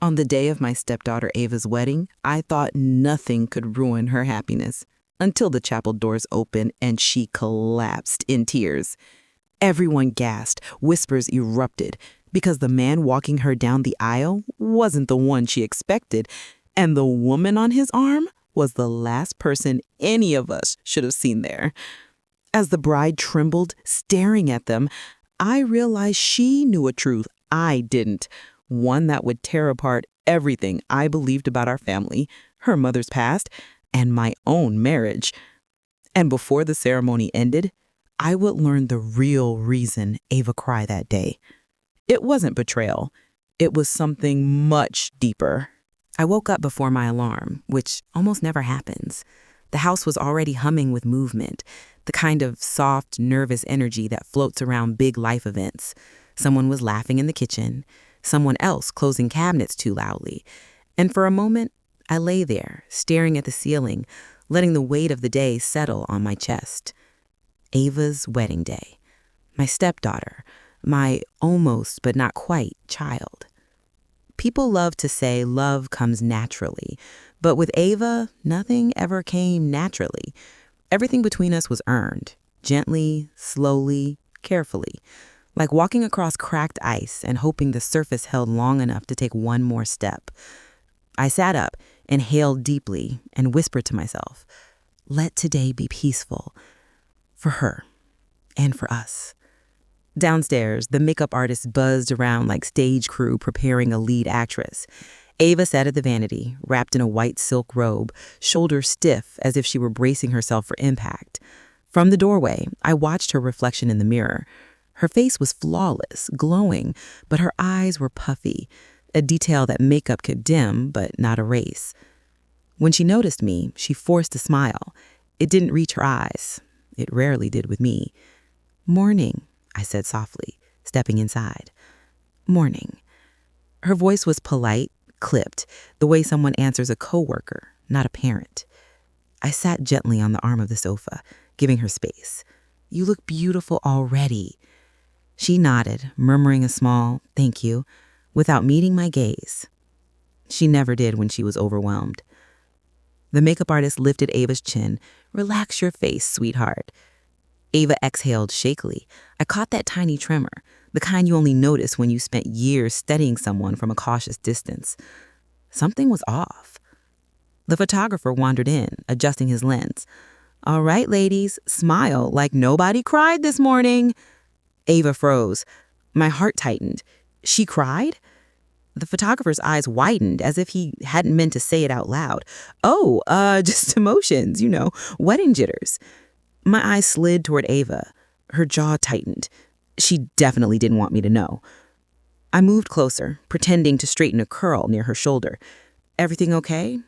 On the day of my stepdaughter Ava's wedding, I thought nothing could ruin her happiness until the chapel doors opened and she collapsed in tears. Everyone gasped, whispers erupted, because the man walking her down the aisle wasn't the one she expected, and the woman on his arm was the last person any of us should have seen there. As the bride trembled, staring at them, I realized she knew a truth I didn't, one that would tear apart everything I believed about our family, her mother's past, and my own marriage. And before the ceremony ended, I would learn the real reason Ava cried that day. It wasn't betrayal. It was something much deeper. I woke up before my alarm, which almost never happens. The house was already humming with movement, the kind of soft, nervous energy that floats around big life events. Someone was laughing in the kitchen, someone else closing cabinets too loudly. And for a moment, I lay there, staring at the ceiling, letting the weight of the day settle on my chest. Ava's wedding day. My stepdaughter. My almost but not quite child. People love to say love comes naturally, but with Ava, nothing ever came naturally. Everything between us was earned, gently, slowly, carefully, like walking across cracked ice and hoping the surface held long enough to take one more step. I sat up, inhaled deeply, and whispered to myself, "Let today be peaceful, for her and for us." Downstairs, the makeup artist buzzed around like stage crew preparing a lead actress. Ava sat at the vanity, wrapped in a white silk robe, shoulders stiff as if she were bracing herself for impact. From the doorway, I watched her reflection in the mirror. Her face was flawless, glowing, but her eyes were puffy, a detail that makeup could dim but not erase. When she noticed me, she forced a smile. It didn't reach her eyes. It rarely did with me. "Morning," I said softly, stepping inside. "Morning." Her voice was polite, clipped, the way someone answers a coworker, not a parent. I sat gently on the arm of the sofa, giving her space. "You look beautiful already." She nodded, murmuring a small "thank you," without meeting my gaze. She never did when she was overwhelmed. The makeup artist lifted Ava's chin. "Relax your face, sweetheart." Ava exhaled shakily. I caught that tiny tremor, the kind you only notice when you spent years studying someone from a cautious distance. Something was off. The photographer wandered in, adjusting his lens. "All right, ladies, smile like nobody cried this morning." Ava froze. My heart tightened. She cried? The photographer's eyes widened as if he hadn't meant to say it out loud. "Oh, just emotions, wedding jitters." My eyes slid toward Ava. Her jaw tightened. She definitely didn't want me to know. I moved closer, pretending to straighten a curl near her shoulder. "Everything okay?"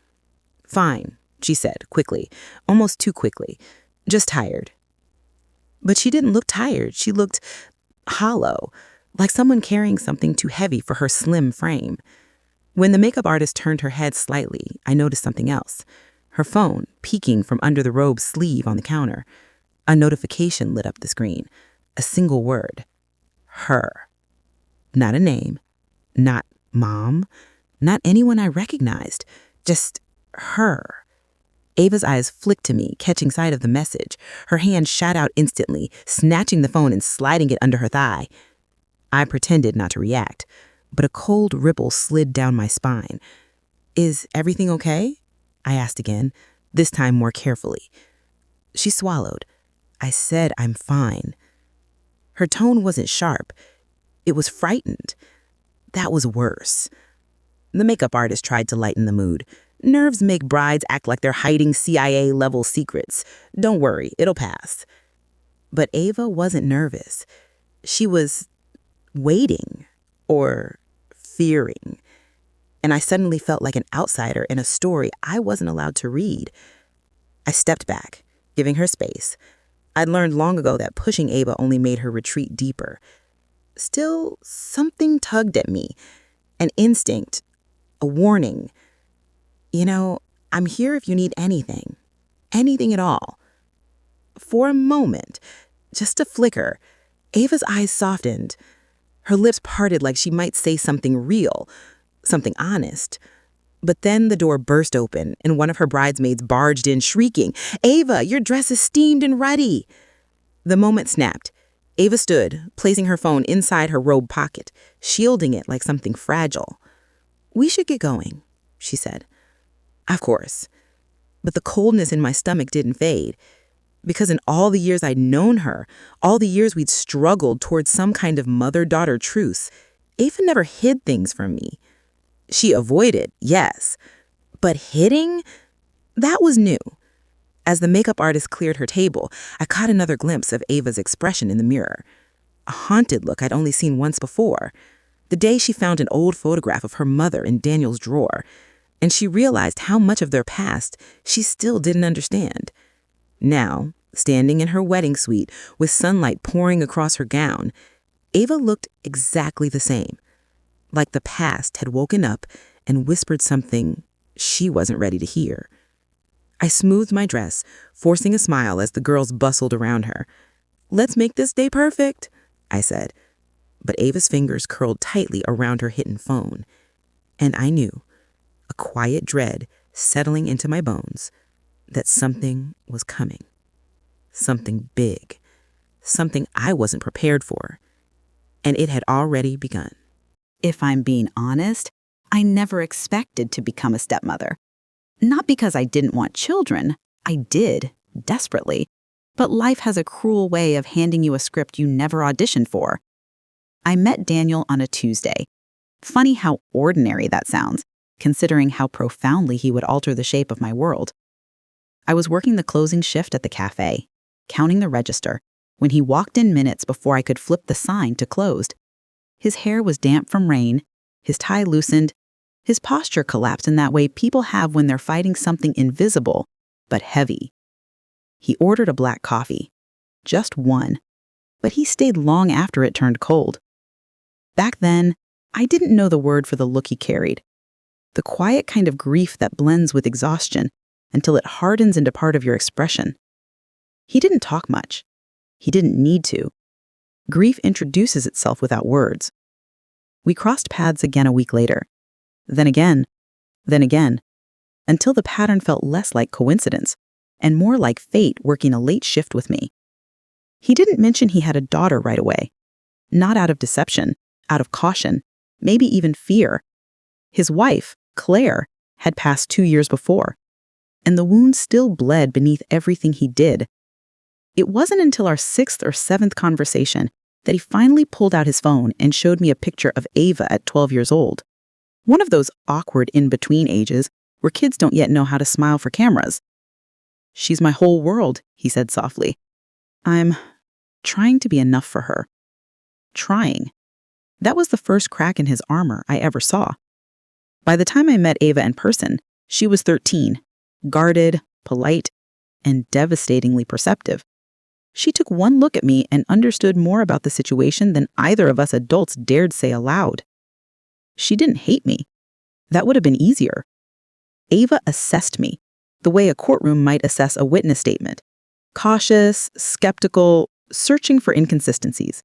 "Fine," she said, quickly, almost too quickly. "Just tired." But she didn't look tired. She looked hollow, like someone carrying something too heavy for her slim frame. When the makeup artist turned her head slightly, I noticed something else. Her phone, peeking from under the robe's sleeve on the counter. A notification lit up the screen. A single word. Her. Not a name. Not mom. Not anyone I recognized. Just her. Ava's eyes flicked to me, catching sight of the message. Her hand shot out instantly, snatching the phone and sliding it under her thigh. I pretended not to react, but a cold ripple slid down my spine. "Is everything okay?" I asked again, this time more carefully. She swallowed. "I said I'm fine." Her tone wasn't sharp. It was frightened. That was worse. The makeup artist tried to lighten the mood. "Nerves make brides act like they're hiding CIA-level secrets. Don't worry, it'll pass." But Ava wasn't nervous. She was waiting or fearing. And I suddenly felt like an outsider in a story I wasn't allowed to read. I stepped back, giving her space. I'd learned long ago that pushing Ava only made her retreat deeper. Still, something tugged at me. An instinct, a warning. "I'm here if you need anything. Anything at all." For a moment, just a flicker, Ava's eyes softened. Her lips parted like she might say something real. something honest. But then the door burst open, and one of her bridesmaids barged in, shrieking, "Ava, your dress is steamed and ready!" The moment snapped. Ava stood, placing her phone inside her robe pocket, shielding it like something fragile. "We should get going," she said. Of course. But the coldness in my stomach didn't fade. Because in all the years I'd known her, all the years we'd struggled towards some kind of mother-daughter truce, Ava never hid things from me. She avoided, yes. But hitting? That was new. As the makeup artist cleared her table, I caught another glimpse of Ava's expression in the mirror. A haunted look I'd only seen once before. The day she found an old photograph of her mother in Daniel's drawer, and she realized how much of their past she still didn't understand. Now, standing in her wedding suite with sunlight pouring across her gown, Ava looked exactly the same. Like the past had woken up and whispered something she wasn't ready to hear. I smoothed my dress, forcing a smile as the girls bustled around her. "Let's make this day perfect," I said. But Ava's fingers curled tightly around her hidden phone. And I knew, a quiet dread settling into my bones, that something was coming. Something big. Something I wasn't prepared for. And it had already begun. If I'm being honest, I never expected to become a stepmother. Not because I didn't want children. I did, desperately. But life has a cruel way of handing you a script you never auditioned for. I met Daniel on a Tuesday. Funny how ordinary that sounds, considering how profoundly he would alter the shape of my world. I was working the closing shift at the cafe, counting the register, when he walked in minutes before I could flip the sign to closed. His hair was damp from rain, his tie loosened, his posture collapsed in that way people have when they're fighting something invisible, but heavy. He ordered a black coffee, just one, but he stayed long after it turned cold. Back then, I didn't know the word for the look he carried, the quiet kind of grief that blends with exhaustion until it hardens into part of your expression. He didn't talk much. He didn't need to. Grief introduces itself without words. We crossed paths again a week later. Then again, until the pattern felt less like coincidence and more like fate working a late shift with me. He didn't mention he had a daughter right away. Not out of deception, out of caution, maybe even fear. His wife, Claire, had passed 2 years before, and the wound still bled beneath everything he did. It wasn't until our 6th or 7th conversation that he finally pulled out his phone and showed me a picture of Ava at 12 years old. One of those awkward in-between ages where kids don't yet know how to smile for cameras. "She's my whole world," he said softly. "I'm trying to be enough for her." Trying. That was the first crack in his armor I ever saw. By the time I met Ava in person, she was 13, guarded, polite, and devastatingly perceptive. She took one look at me and understood more about the situation than either of us adults dared say aloud. She didn't hate me. That would have been easier. Ava assessed me, the way a courtroom might assess a witness statement. Cautious, skeptical, searching for inconsistencies.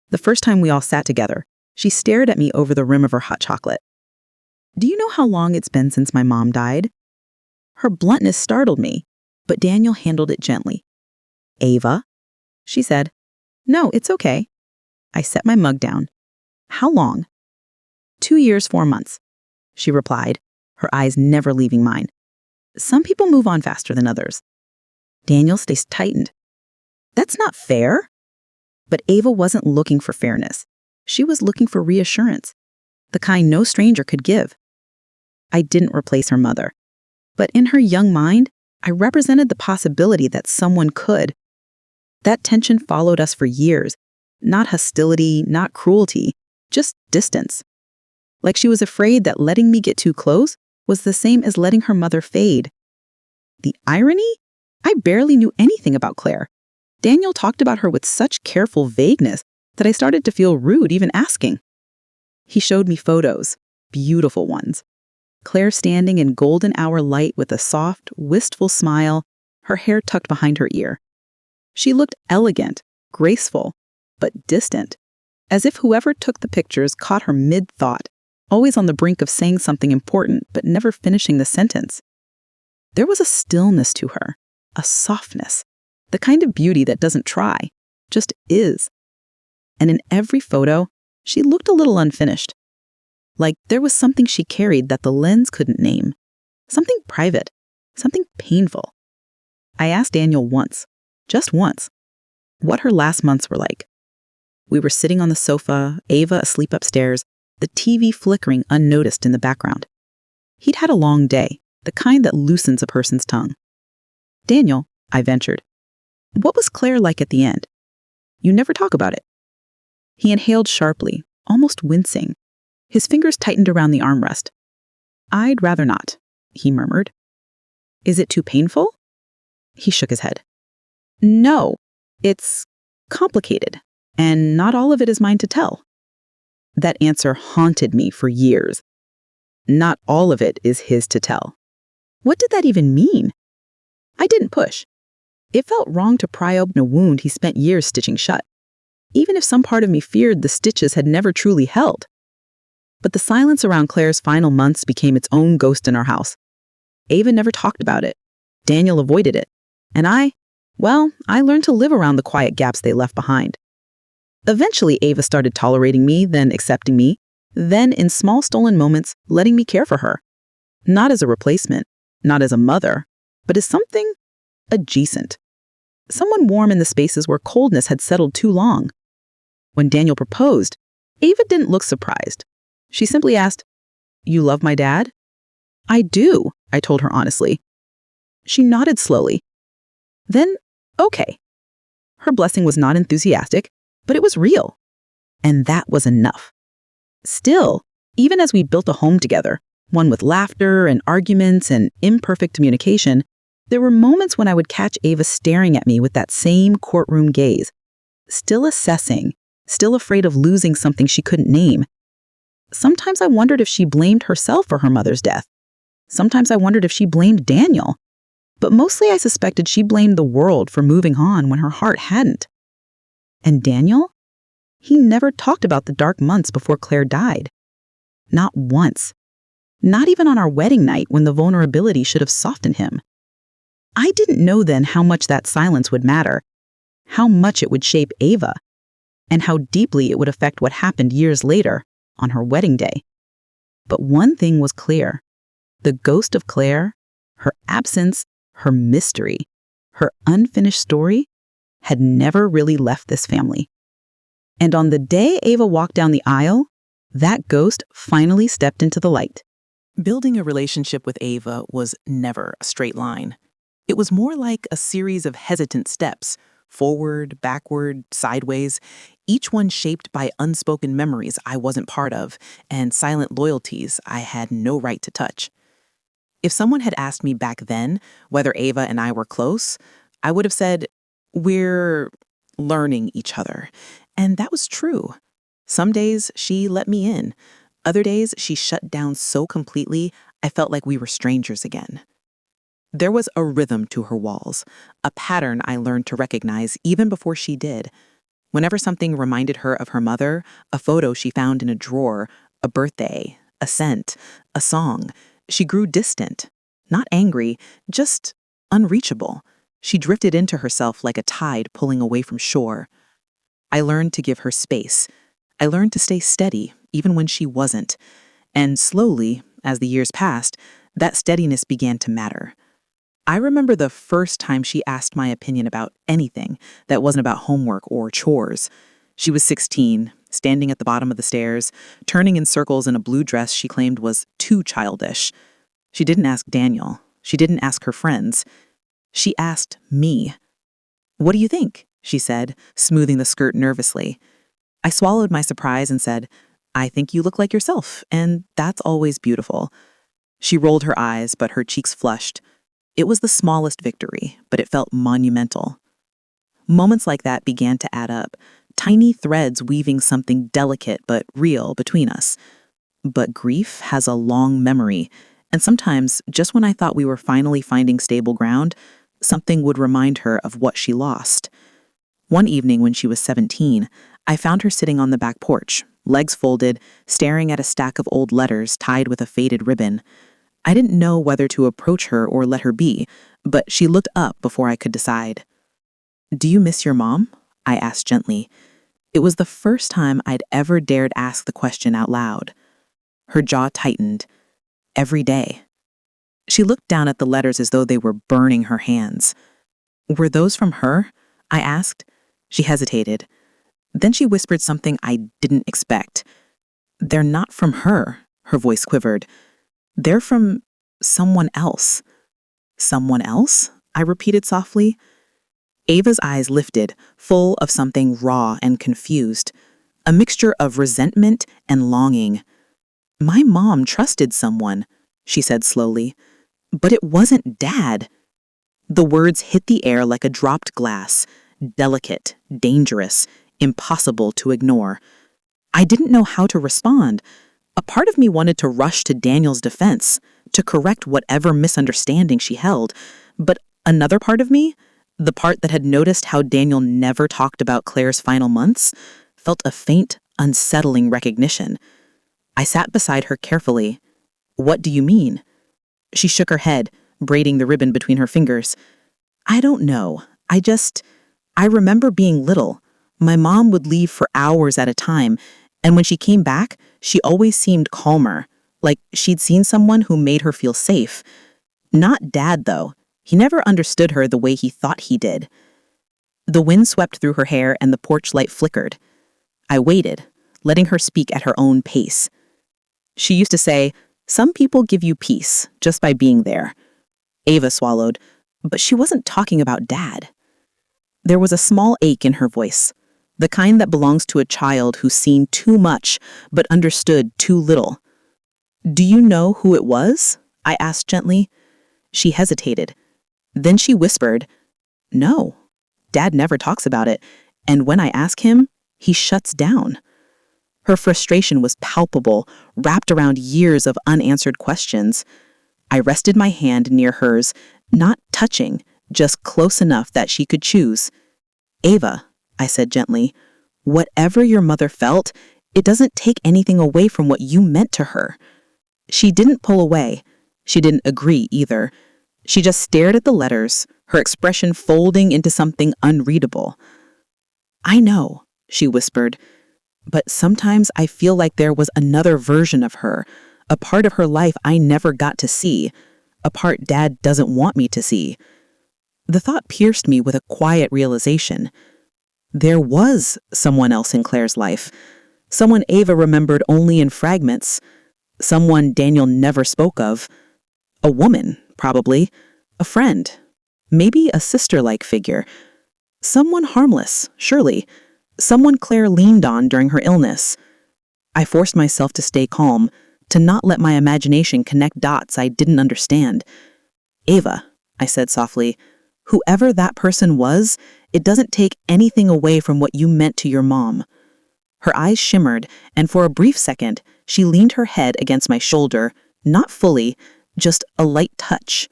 The first time we all sat together, she stared at me over the rim of her hot chocolate. "Do you know how long it's been since my mom died?" Her bluntness startled me, but Daniel handled it gently. "Ava," she said. "No, it's okay." I set my mug down. "How long?" 2 years, 4 months, she replied, her eyes never leaving mine. Some people move on faster than others. Daniel's face tightened. "That's not fair." But Ava wasn't looking for fairness. She was looking for reassurance, the kind no stranger could give. I didn't replace her mother, but in her young mind, I represented the possibility that someone could. That tension followed us for years. Not hostility, not cruelty, just distance. Like she was afraid that letting me get too close was the same as letting her mother fade. The irony? I barely knew anything about Claire. Daniel talked about her with such careful vagueness that I started to feel rude even asking. He showed me photos, beautiful ones. Claire standing in golden hour light with a soft, wistful smile, her hair tucked behind her ear. She looked elegant, graceful, but distant, as if whoever took the pictures caught her mid-thought, always on the brink of saying something important but never finishing the sentence. There was a stillness to her, a softness, the kind of beauty that doesn't try, just is. And in every photo, she looked a little unfinished. Like there was something she carried that the lens couldn't name. Something private, something painful. I asked Daniel once, just once, what her last months were like. We were sitting on the sofa, Ava asleep upstairs, the TV flickering unnoticed in the background. He'd had a long day, the kind that loosens a person's tongue. Daniel, I ventured, what was Claire like at the end? You never talk about it. He inhaled sharply, almost wincing. His fingers tightened around the armrest. I'd rather not, he murmured. Is it too painful? He shook his head. No, it's complicated, and not all of it is mine to tell. That answer haunted me for years. Not all of it is his to tell. What did that even mean? I didn't push. It felt wrong to pry open a wound he spent years stitching shut, even if some part of me feared the stitches had never truly held. But the silence around Claire's final months became its own ghost in our house. Ava never talked about it. Daniel avoided it. And I learned to live around the quiet gaps they left behind. Eventually, Ava started tolerating me, then accepting me, then in small stolen moments, letting me care for her. Not as a replacement, not as a mother, but as something adjacent. Someone warm in the spaces where coldness had settled too long. When Daniel proposed, Ava didn't look surprised. She simply asked, "You love my dad?" "I do," I told her honestly. She nodded slowly. Then, okay. Her blessing was not enthusiastic, but it was real. And that was enough. Still, even as we built a home together, one with laughter and arguments and imperfect communication, there were moments when I would catch Ava staring at me with that same courtroom gaze, still assessing, still afraid of losing something she couldn't name. Sometimes I wondered if she blamed herself for her mother's death. Sometimes I wondered if she blamed Daniel. But mostly I suspected she blamed the world for moving on when her heart hadn't. And Daniel? He never talked about the dark months before Claire died. Not once. Not even on our wedding night when the vulnerability should have softened him. I didn't know then how much that silence would matter, how much it would shape Ava, and how deeply it would affect what happened years later on her wedding day. But one thing was clear. The ghost of Claire, her absence, her mystery, her unfinished story, had never really left this family. And on the day Ava walked down the aisle, that ghost finally stepped into the light. Building a relationship with Ava was never a straight line. It was more like a series of hesitant steps, forward, backward, sideways, each one shaped by unspoken memories I wasn't part of and silent loyalties I had no right to touch. If someone had asked me back then whether Ava and I were close, I would have said, "We're learning each other." And that was true. Some days she let me in. Other days she shut down so completely I felt like we were strangers again. There was a rhythm to her walls, a pattern I learned to recognize even before she did. Whenever something reminded her of her mother, a photo she found in a drawer, a birthday, a scent, a song, she grew distant, not angry, just unreachable. She drifted into herself like a tide pulling away from shore. I learned to give her space. I learned to stay steady, even when she wasn't. And slowly, as the years passed, that steadiness began to matter. I remember the first time she asked my opinion about anything that wasn't about homework or chores. She was 16, standing at the bottom of the stairs, turning in circles in a blue dress she claimed was too childish. She didn't ask Daniel. She didn't ask her friends. She asked me. "What do you think?" she said, smoothing the skirt nervously. I swallowed my surprise and said, "I think you look like yourself, and that's always beautiful." She rolled her eyes, but her cheeks flushed. It was the smallest victory, but it felt monumental. Moments like that began to add up, tiny threads weaving something delicate but real between us. But grief has a long memory, and sometimes, just when I thought we were finally finding stable ground, something would remind her of what she lost. One evening when she was 17, I found her sitting on the back porch, legs folded, staring at a stack of old letters tied with a faded ribbon. I didn't know whether to approach her or let her be, but she looked up before I could decide. "Do you miss your mom?" I asked gently. It was the first time I'd ever dared ask the question out loud. Her jaw tightened. "Every day." She looked down at the letters as though they were burning her hands. "Were those from her?" I asked. She hesitated. Then she whispered something I didn't expect. "They're not from her," her voice quivered. "They're from someone else." "Someone else?" I repeated softly. Ava's eyes lifted, full of something raw and confused, a mixture of resentment and longing. "My mom trusted someone," she said slowly, "but it wasn't Dad." The words hit the air like a dropped glass, delicate, dangerous, impossible to ignore. I didn't know how to respond. A part of me wanted to rush to Daniel's defense, to correct whatever misunderstanding she held, but another part of me, the part that had noticed how Daniel never talked about Claire's final months, felt a faint, unsettling recognition. I sat beside her carefully. "What do you mean?" She shook her head, braiding the ribbon between her fingers. "I don't know. I remember being little. My mom would leave for hours at a time, and when she came back, she always seemed calmer, like she'd seen someone who made her feel safe. Not Dad, though. He never understood her the way he thought he did." The wind swept through her hair and the porch light flickered. I waited, letting her speak at her own pace. She used to say, "Some people give you peace just by being there." Ava swallowed, but she wasn't talking about Dad. There was a small ache in her voice, the kind that belongs to a child who's seen too much but understood too little. "Do you know who it was?" I asked gently. She hesitated. Then she whispered, "No, Dad never talks about it, and when I ask him, he shuts down." Her frustration was palpable, wrapped around years of unanswered questions. I rested my hand near hers, not touching, just close enough that she could choose. "Ava," I said gently, "whatever your mother felt, it doesn't take anything away from what you meant to her." She didn't pull away. She didn't agree either. She just stared at the letters, her expression folding into something unreadable. "I know," she whispered, "but sometimes I feel like there was another version of her, a part of her life I never got to see, a part Dad doesn't want me to see." The thought pierced me with a quiet realization. There was someone else in Claire's life, someone Ava remembered only in fragments, someone Daniel never spoke of. A woman, probably, a friend, maybe a sister-like figure. Someone harmless, surely, someone Claire leaned on during her illness. I forced myself to stay calm, to not let my imagination connect dots I didn't understand. "Ava," I said softly, "whoever that person was, it doesn't take anything away from what you meant to your mom." Her eyes shimmered, and for a brief second, she leaned her head against my shoulder, not fully, just a light touch.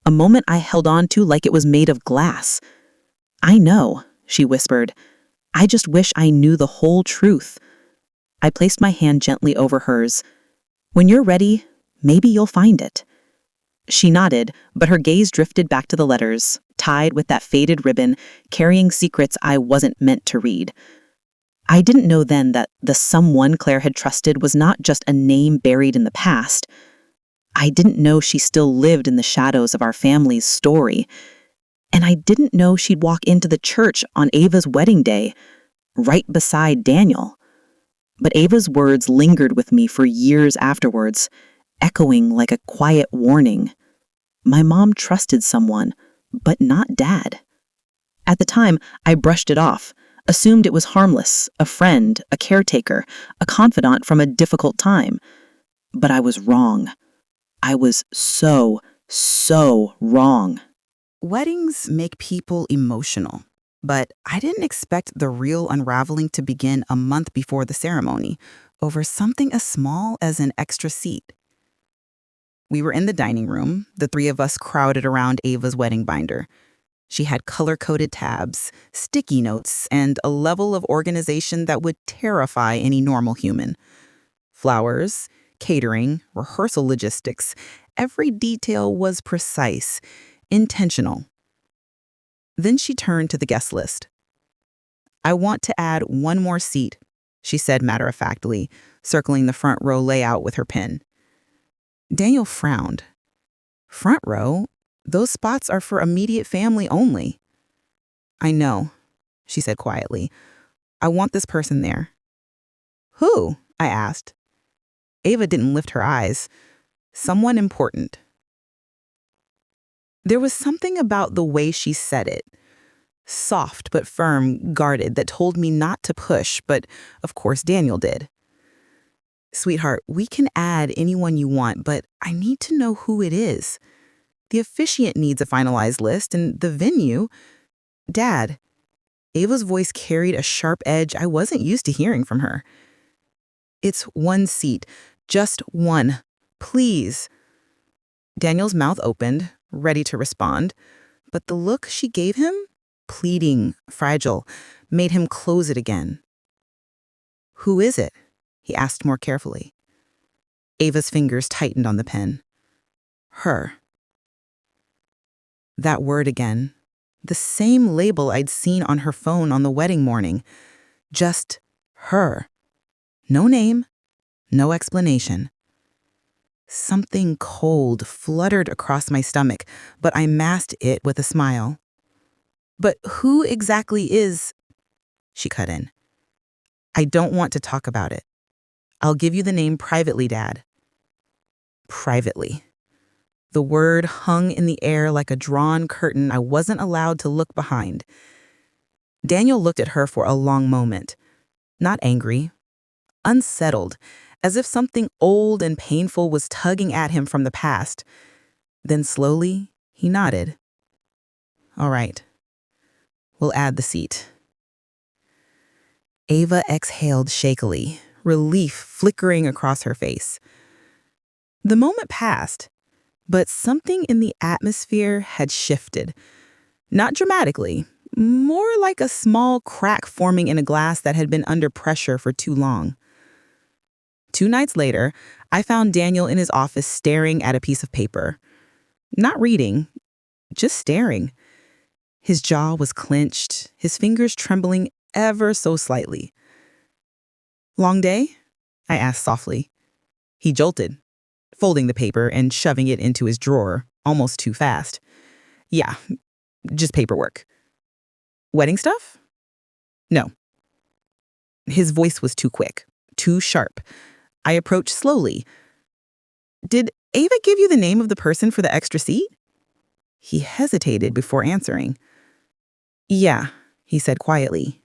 A moment I held on to like it was made of glass. "I know," she whispered. "I just wish I knew the whole truth." I placed my hand gently over hers. "When you're ready, maybe you'll find it." She nodded, but her gaze drifted back to the letters, tied with that faded ribbon, carrying secrets I wasn't meant to read. I didn't know then that the someone Claire had trusted was not just a name buried in the past. I didn't know she still lived in the shadows of our family's story. And I didn't know she'd walk into the church on Ava's wedding day, right beside Daniel. But Ava's words lingered with me for years afterwards, echoing like a quiet warning. My mom trusted someone, but not Dad. At the time, I brushed it off, assumed it was harmless, a friend, a caretaker, a confidant from a difficult time. But I was wrong. I was so wrong. Weddings make people emotional, but I didn't expect the real unraveling to begin a month before the ceremony, over something as small as an extra seat. We were in the dining room, the three of us crowded around Ava's wedding binder. She had color-coded tabs, sticky notes, and a level of organization that would terrify any normal human. Flowers, catering, rehearsal logistics, every detail was precise, intentional. Then she turned to the guest list. "I want to add one more seat," she said matter-of-factly, circling the front row layout with her pen. Daniel frowned. "Front row? Those spots are for immediate family only." "I know," she said quietly. "I want this person there." "Who?" I asked. Ava didn't lift her eyes. "Someone important." There was something about the way she said it. Soft but firm, guarded, that told me not to push, but of course Daniel did. "Sweetheart, we can add anyone you want, but I need to know who it is. The officiant needs a finalized list, and the venue—" "Dad." Ava's voice carried a sharp edge I wasn't used to hearing from her. "It's one seat. Just one. Please." Daniel's mouth opened, ready to respond, but the look she gave him, pleading, fragile, made him close it again. "Who is it?" he asked more carefully. Ava's fingers tightened on the pen. "Her." That word again. The same label I'd seen on her phone on the wedding morning. Just her. No name, no explanation. Something cold fluttered across my stomach, but I masked it with a smile. "But who exactly is—" She cut in. "I don't want to talk about it. I'll give you the name privately, Dad." Privately. The word hung in the air like a drawn curtain I wasn't allowed to look behind. Daniel looked at her for a long moment. Not angry. Unsettled, as if something old and painful was tugging at him from the past. Then slowly, he nodded. "All right. We'll add the seat." Ava exhaled shakily, relief flickering across her face. The moment passed, but something in the atmosphere had shifted. Not dramatically, more like a small crack forming in a glass that had been under pressure for too long. 2 nights later, I found Daniel in his office staring at a piece of paper. Not reading, just staring. His jaw was clenched, his fingers trembling ever so slightly. "Long day?" I asked softly. He jolted, folding the paper and shoving it into his drawer, almost too fast. "Yeah, just paperwork." "Wedding stuff?" "No." His voice was too quick, too sharp. I approached slowly. "Did Ava give you the name of the person for the extra seat?" He hesitated before answering. "Yeah," he said quietly.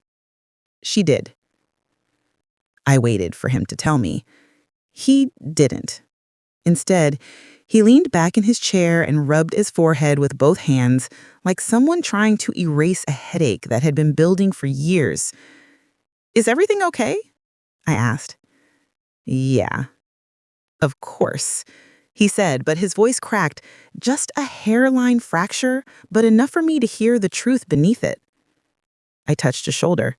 "She did." I waited for him to tell me. He didn't. Instead, he leaned back in his chair and rubbed his forehead with both hands, like someone trying to erase a headache that had been building for years. "Is everything okay?" I asked. "Yeah." "Of course," he said, but his voice cracked, just a hairline fracture, but enough for me to hear the truth beneath it. I touched his shoulder.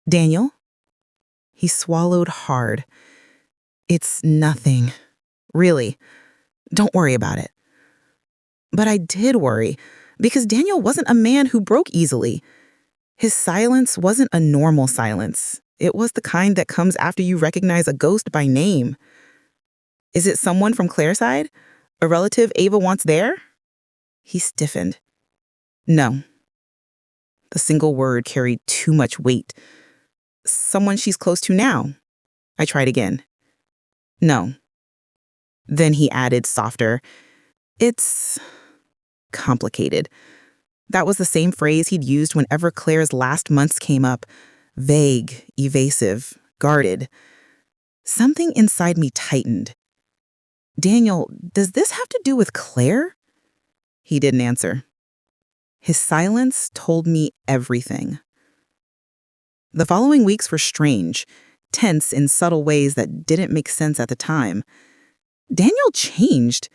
"Daniel?" He swallowed hard. "It's nothing. Really. Don't worry about it." But I did worry, because Daniel wasn't a man who broke easily. His silence wasn't a normal silence. It was the kind that comes after you recognize a ghost by name. "Is it someone from Claire's side? A relative Ava wants there?" He stiffened. "No." The single word carried too much weight. "Someone she's close to now?" I tried again. "No." Then he added softer, "It's complicated." That was the same phrase he'd used whenever Claire's last months came up. Vague, evasive, guarded. Something inside me tightened. "Daniel, does this have to do with Claire?" He didn't answer. His silence told me everything. The following weeks were strange, tense in subtle ways that didn't make sense at the time. Daniel changed.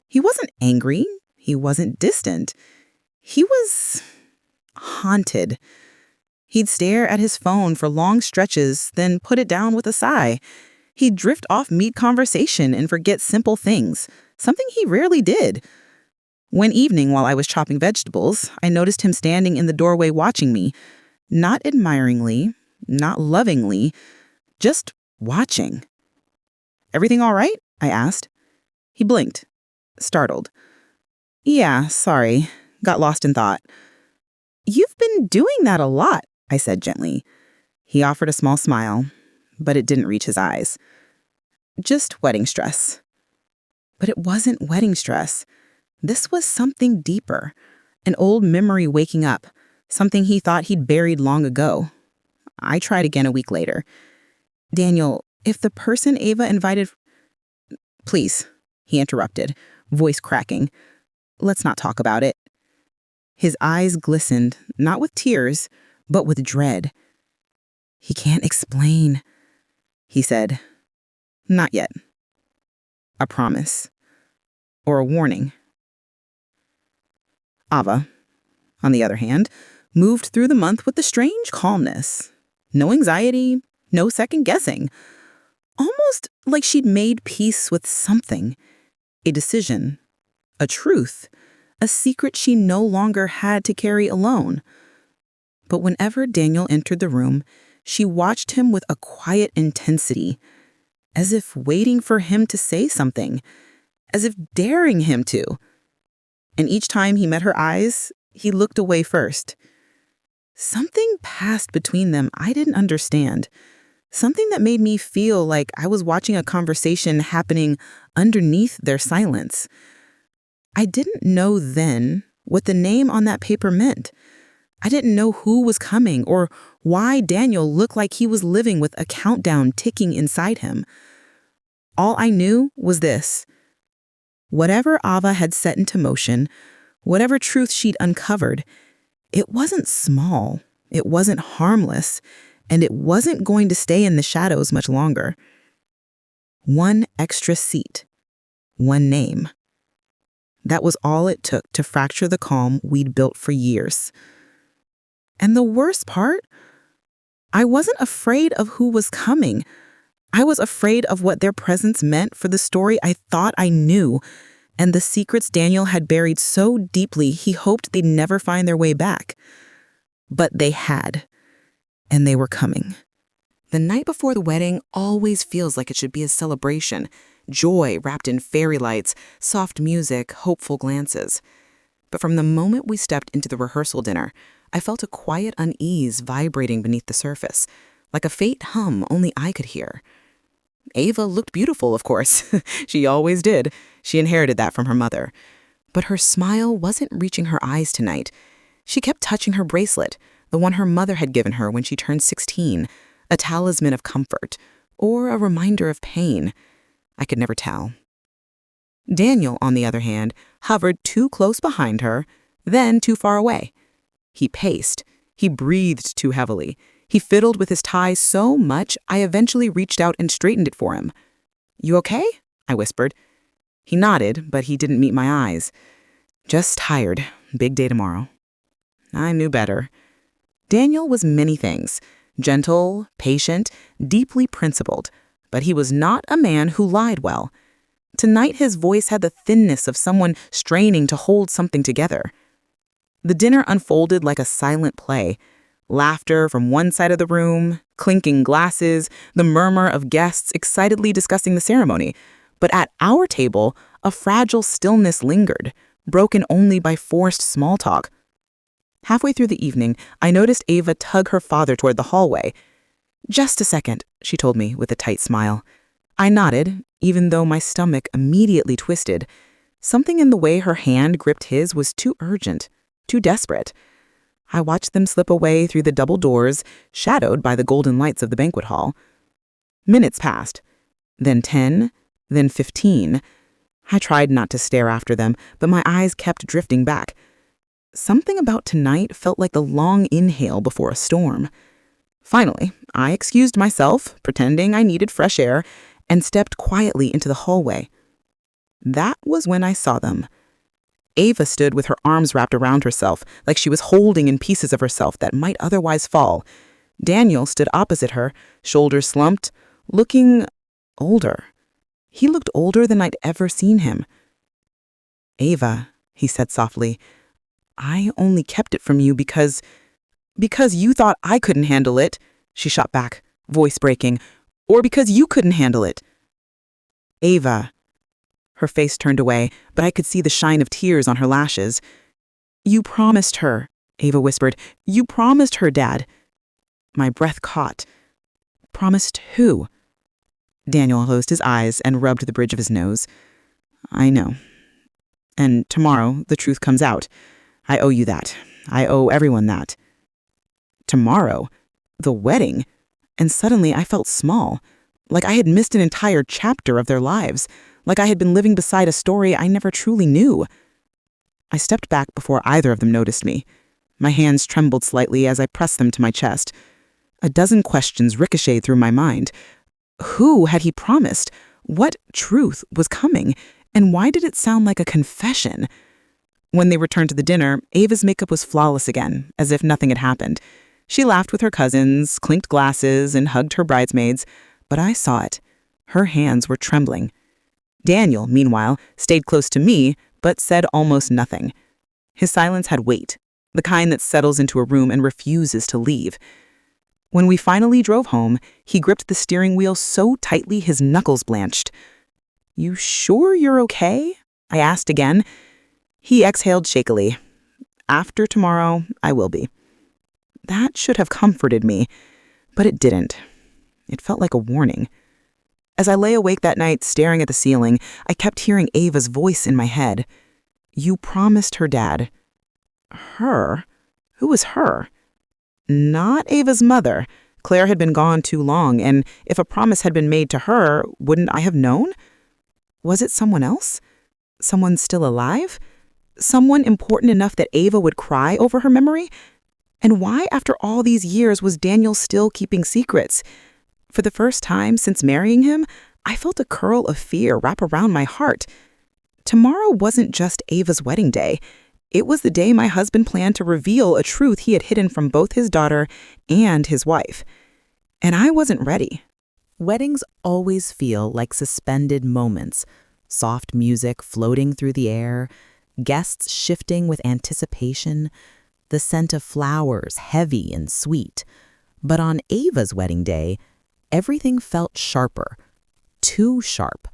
He wasn't angry. He wasn't distant. He was haunted. He'd stare at his phone for long stretches, then put it down with a sigh. He'd drift off mid-conversation and forget simple things, something he rarely did. One evening while I was chopping vegetables, I noticed him standing in the doorway watching me. Not admiringly, not lovingly, just watching. "Everything all right?" I asked. He blinked, startled. "Yeah, sorry. Got lost in thought." "You've been doing that a lot," I said gently. He offered a small smile, but it didn't reach his eyes. "Just wedding stress." But it wasn't wedding stress. This was something deeper, an old memory waking up, something he thought he'd buried long ago. I tried again a week later. "Daniel, if the person Ava invited—" "Please," he interrupted, voice cracking. "Let's not talk about it." His eyes glistened, not with tears, but with dread. "He can't explain," he said. "Not yet." A promise. Or a warning. Ava, on the other hand, moved through the month with a strange calmness. No anxiety, no second guessing. Almost like she'd made peace with something. A decision. A truth. A secret she no longer had to carry alone. But whenever Daniel entered the room, she watched him with a quiet intensity, as if waiting for him to say something, as if daring him to. And each time he met her eyes, he looked away first. Something passed between them I didn't understand. Something that made me feel like I was watching a conversation happening underneath their silence. I didn't know then what the name on that paper meant. I didn't know who was coming or why Daniel looked like he was living with a countdown ticking inside him. All I knew was this. Whatever Ava had set into motion, whatever truth she'd uncovered, it wasn't small, it wasn't harmless, and it wasn't going to stay in the shadows much longer. One extra seat. One name. That was all it took to fracture the calm we'd built for years. And the worst part? I wasn't afraid of who was coming. I was afraid of what their presence meant for the story I thought I knew, and the secrets Daniel had buried so deeply he hoped they'd never find their way back. But they had, and they were coming. The night before the wedding always feels like it should be a celebration, joy wrapped in fairy lights, soft music, hopeful glances. But from the moment we stepped into the rehearsal dinner, I felt a quiet unease vibrating beneath the surface, like a faint hum only I could hear. Ava looked beautiful, of course. She always did. She inherited that from her mother. But her smile wasn't reaching her eyes tonight. She kept touching her bracelet, the one her mother had given her when she turned 16, a talisman of comfort, or a reminder of pain. I could never tell. Daniel, on the other hand, hovered too close behind her, then too far away. He paced. He breathed too heavily. He fiddled with his tie so much, I eventually reached out and straightened it for him. "You okay?" I whispered. He nodded, but he didn't meet my eyes. "Just tired. Big day tomorrow." I knew better. Daniel was many things. Gentle, patient, deeply principled. But he was not a man who lied well. Tonight his voice had the thinness of someone straining to hold something together. The dinner unfolded like a silent play. Laughter from one side of the room, clinking glasses, the murmur of guests excitedly discussing the ceremony. But at our table, a fragile stillness lingered, broken only by forced small talk. Halfway through the evening, I noticed Ava tug her father toward the hallway. "Just a second," she told me with a tight smile. I nodded, even though my stomach immediately twisted. Something in the way her hand gripped his was too urgent, too desperate. I watched them slip away through the double doors, shadowed by the golden lights of the banquet hall. Minutes passed. Then 10, then 15. I tried not to stare after them, but my eyes kept drifting back. Something about tonight felt like the long inhale before a storm. Finally, I excused myself, pretending I needed fresh air, and stepped quietly into the hallway. That was when I saw them. Ava stood with her arms wrapped around herself, like she was holding in pieces of herself that might otherwise fall. Daniel stood opposite her, shoulders slumped, looking older. He looked older than I'd ever seen him. "Ava," he said softly, "I only kept it from you because you thought I couldn't handle it," she shot back, voice breaking, "or because you couldn't handle it." "Ava." Her face turned away, but I could see the shine of tears on her lashes. "You promised her," Ava whispered. "You promised her, Dad." My breath caught. "Promised who?" Daniel closed his eyes and rubbed the bridge of his nose. "I know. And tomorrow, the truth comes out. I owe you that. I owe everyone that." Tomorrow? The wedding? And suddenly I felt small, like I had missed an entire chapter of their lives, like I had been living beside a story I never truly knew. I stepped back before either of them noticed me. My hands trembled slightly as I pressed them to my chest. A dozen questions ricocheted through my mind. Who had he promised? What truth was coming? And why did it sound like a confession? When they returned to the dinner, Ava's makeup was flawless again, as if nothing had happened. She laughed with her cousins, clinked glasses, and hugged her bridesmaids, but I saw it. Her hands were trembling. Daniel, meanwhile, stayed close to me, but said almost nothing. His silence had weight, the kind that settles into a room and refuses to leave. When we finally drove home, he gripped the steering wheel so tightly his knuckles blanched. "You sure you're okay?" I asked again. He exhaled shakily. "After tomorrow, I will be." That should have comforted me, but it didn't. It felt like a warning. As I lay awake that night staring at the ceiling, I kept hearing Ava's voice in my head. "You promised her, Dad." Her? Who was her? Not Ava's mother. Claire had been gone too long, and if a promise had been made to her, wouldn't I have known? Was it someone else? Someone still alive? Someone important enough that Ava would cry over her memory? And why, after all these years, was Daniel still keeping secrets? For the first time since marrying him, I felt a curl of fear wrap around my heart. Tomorrow wasn't just Ava's wedding day. It was the day my husband planned to reveal a truth he had hidden from both his daughter and his wife. And I wasn't ready. Weddings always feel like suspended moments, soft music floating through the air, guests shifting with anticipation, the scent of flowers heavy and sweet. But on Ava's wedding day, everything felt sharper, too sharp,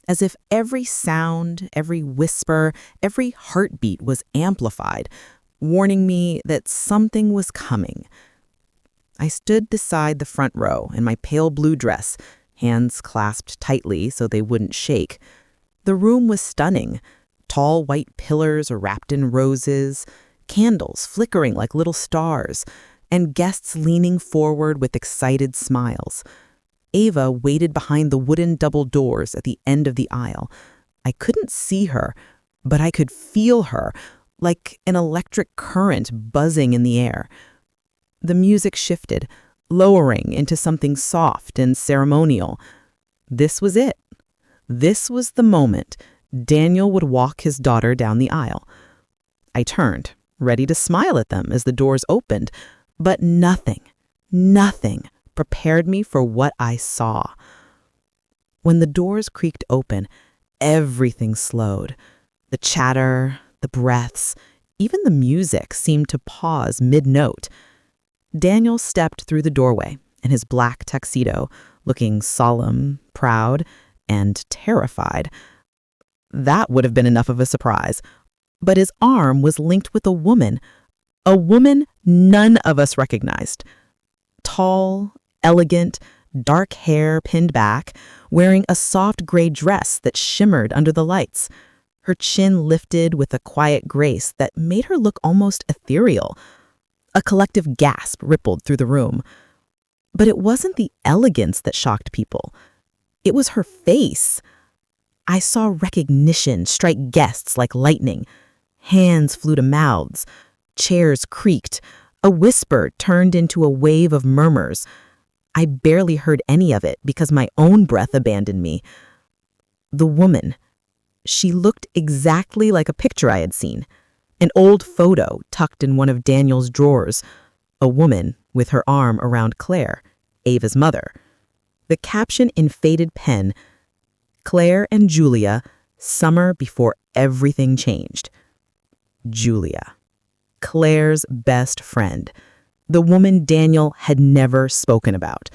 as if every sound, every whisper, every heartbeat was amplified, warning me that something was coming. I stood beside the front row in my pale blue dress, hands clasped tightly so they wouldn't shake. The room was stunning. Tall white pillars wrapped in roses, candles flickering like little stars, and guests leaning forward with excited smiles. Ava waited behind the wooden double doors at the end of the aisle. I couldn't see her, but I could feel her, like an electric current buzzing in the air. The music shifted, lowering into something soft and ceremonial. This was it. This was the moment Daniel would walk his daughter down the aisle. I turned, ready to smile at them as the doors opened, but nothing prepared me for what I saw. When the doors creaked open, everything slowed. The chatter, the breaths, even the music seemed to pause mid-note. Daniel stepped through the doorway in his black tuxedo, looking solemn, proud, and terrified. That would have been enough of a surprise. But his arm was linked with a woman none of us recognized. Tall, elegant, dark hair pinned back, wearing a soft gray dress that shimmered under the lights. Her chin lifted with a quiet grace that made her look almost ethereal. A collective gasp rippled through the room. But it wasn't the elegance that shocked people. It was her face. I saw recognition strike guests like lightning. Hands flew to mouths. Chairs creaked. A whisper turned into a wave of murmurs. I barely heard any of it because my own breath abandoned me. The woman. She looked exactly like a picture I had seen, an old photo tucked in one of Daniel's drawers, a woman with her arm around Claire, Ava's mother. The caption in faded pen, "Claire and Julia, summer before everything changed." Julia, Claire's best friend, the woman Daniel had never spoken about,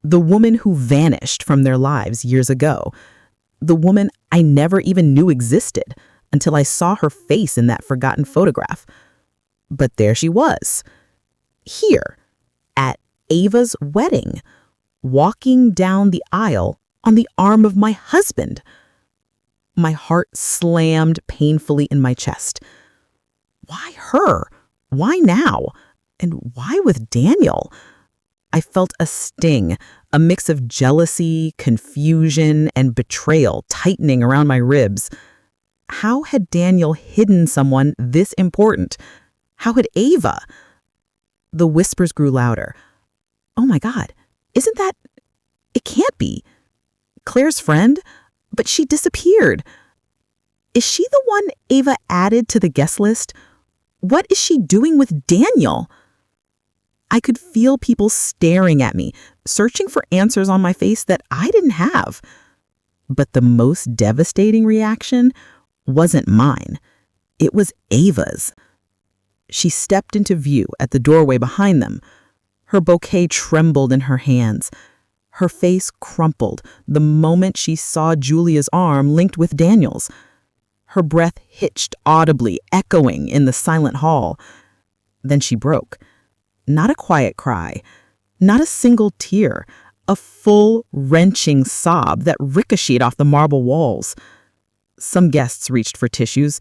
the woman who vanished from their lives years ago, the woman I never even knew existed until I saw her face in that forgotten photograph. But there she was, here, at Ava's wedding, walking down the aisle on the arm of my husband. My heart slammed painfully in my chest. Why her? Why now? And why with Daniel? I felt a sting, a mix of jealousy, confusion, and betrayal tightening around my ribs. How had Daniel hidden someone this important? How had Ava? The whispers grew louder. Oh my God, isn't that... It can't be. Claire's friend? But she disappeared. Is she the one Ava added to the guest list? What is she doing with Daniel? I could feel people staring at me, searching for answers on my face that I didn't have. But the most devastating reaction wasn't mine. It was Ava's. She stepped into view at the doorway behind them. Her bouquet trembled in her hands. Her face crumpled the moment she saw Julia's arm linked with Daniel's. Her breath hitched audibly, echoing in the silent hall. Then she broke. Not a quiet cry, not a single tear, a full, wrenching sob that ricocheted off the marble walls. Some guests reached for tissues,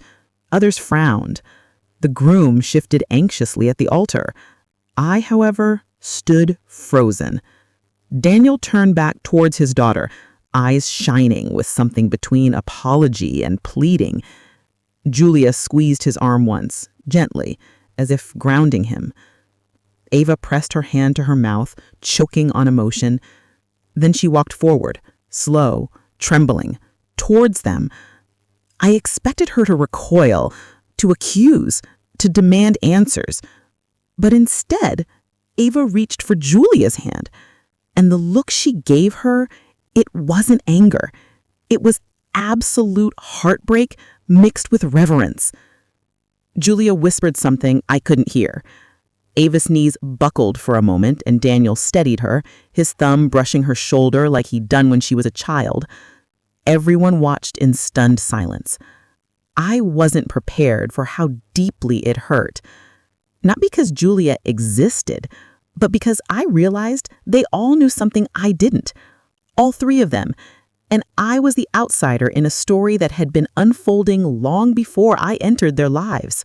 others frowned. The groom shifted anxiously at the altar. I, however, stood frozen. Daniel turned back towards his daughter, eyes shining with something between apology and pleading. Julia squeezed his arm once, gently, as if grounding him. Ava pressed her hand to her mouth, choking on emotion. Then she walked forward, slow, trembling, towards them. I expected her to recoil, to accuse, to demand answers. But instead, Ava reached for Julia's hand, and the look she gave her, it wasn't anger. It was absolute heartbreak mixed with reverence. Julia whispered something I couldn't hear. Ava's knees buckled for a moment and Daniel steadied her, his thumb brushing her shoulder like he'd done when she was a child. Everyone watched in stunned silence. I wasn't prepared for how deeply it hurt. Not because Julia existed, but because I realized they all knew something I didn't. All three of them. And I was the outsider in a story that had been unfolding long before I entered their lives.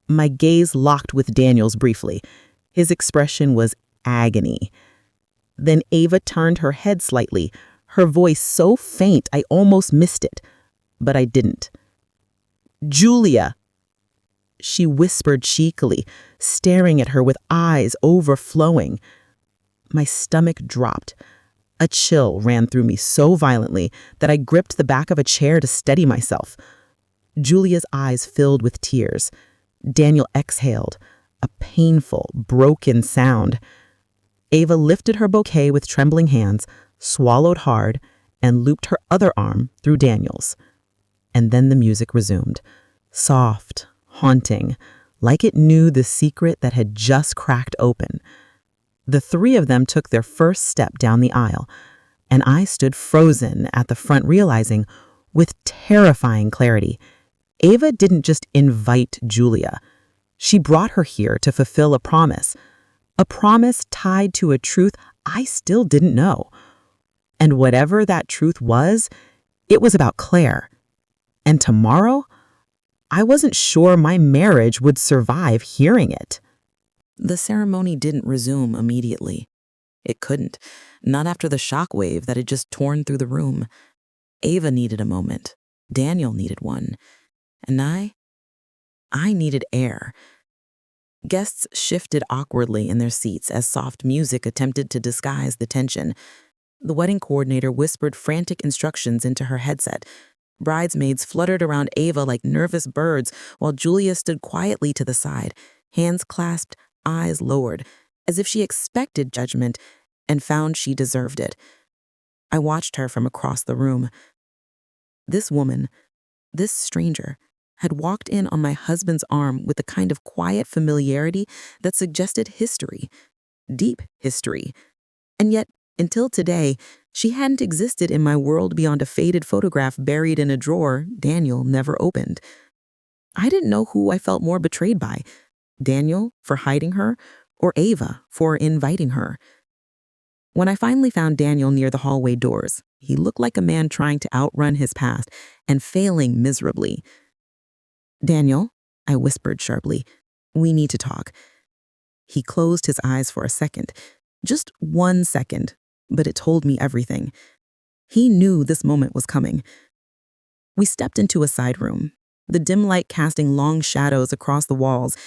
My gaze locked with Daniel's briefly. His expression was agony. Then Ava turned her head slightly, her voice so faint I almost missed it. But I didn't. "Julia," she whispered cheekily, staring at her with eyes overflowing. My stomach dropped. A chill ran through me so violently that I gripped the back of a chair to steady myself. Julia's eyes filled with tears. Daniel exhaled, a painful, broken sound. Ava lifted her bouquet with trembling hands, swallowed hard, and looped her other arm through Daniel's. And then the music resumed, soft, haunting, like it knew the secret that had just cracked open. The three of them took their first step down the aisle, and I stood frozen at the front realizing, with terrifying clarity, Ava didn't just invite Julia. She brought her here to fulfill a promise tied to a truth I still didn't know. And whatever that truth was, it was about Claire. And tomorrow, I wasn't sure my marriage would survive hearing it. The ceremony didn't resume immediately. It couldn't, not after the shockwave that had just torn through the room. Ava needed a moment. Daniel needed one. And I needed air. Guests shifted awkwardly in their seats as soft music attempted to disguise the tension. The wedding coordinator whispered frantic instructions into her headset. Bridesmaids fluttered around Ava like nervous birds, while Julia stood quietly to the side, hands clasped, eyes lowered, as if she expected judgment and found she deserved it. I watched her from across the room. This woman, this stranger, had walked in on my husband's arm with the kind of quiet familiarity that suggested history, deep history. And yet, until today, she hadn't existed in my world beyond a faded photograph buried in a drawer Daniel never opened. I didn't know who I felt more betrayed by, Daniel for hiding her, or Ava for inviting her. When I finally found Daniel near the hallway doors, he looked like a man trying to outrun his past and failing miserably. "Daniel," I whispered sharply, "we need to talk." He closed his eyes for a second, just 1 second, but it told me everything. He knew this moment was coming. We stepped into a side room, the dim light casting long shadows across the walls.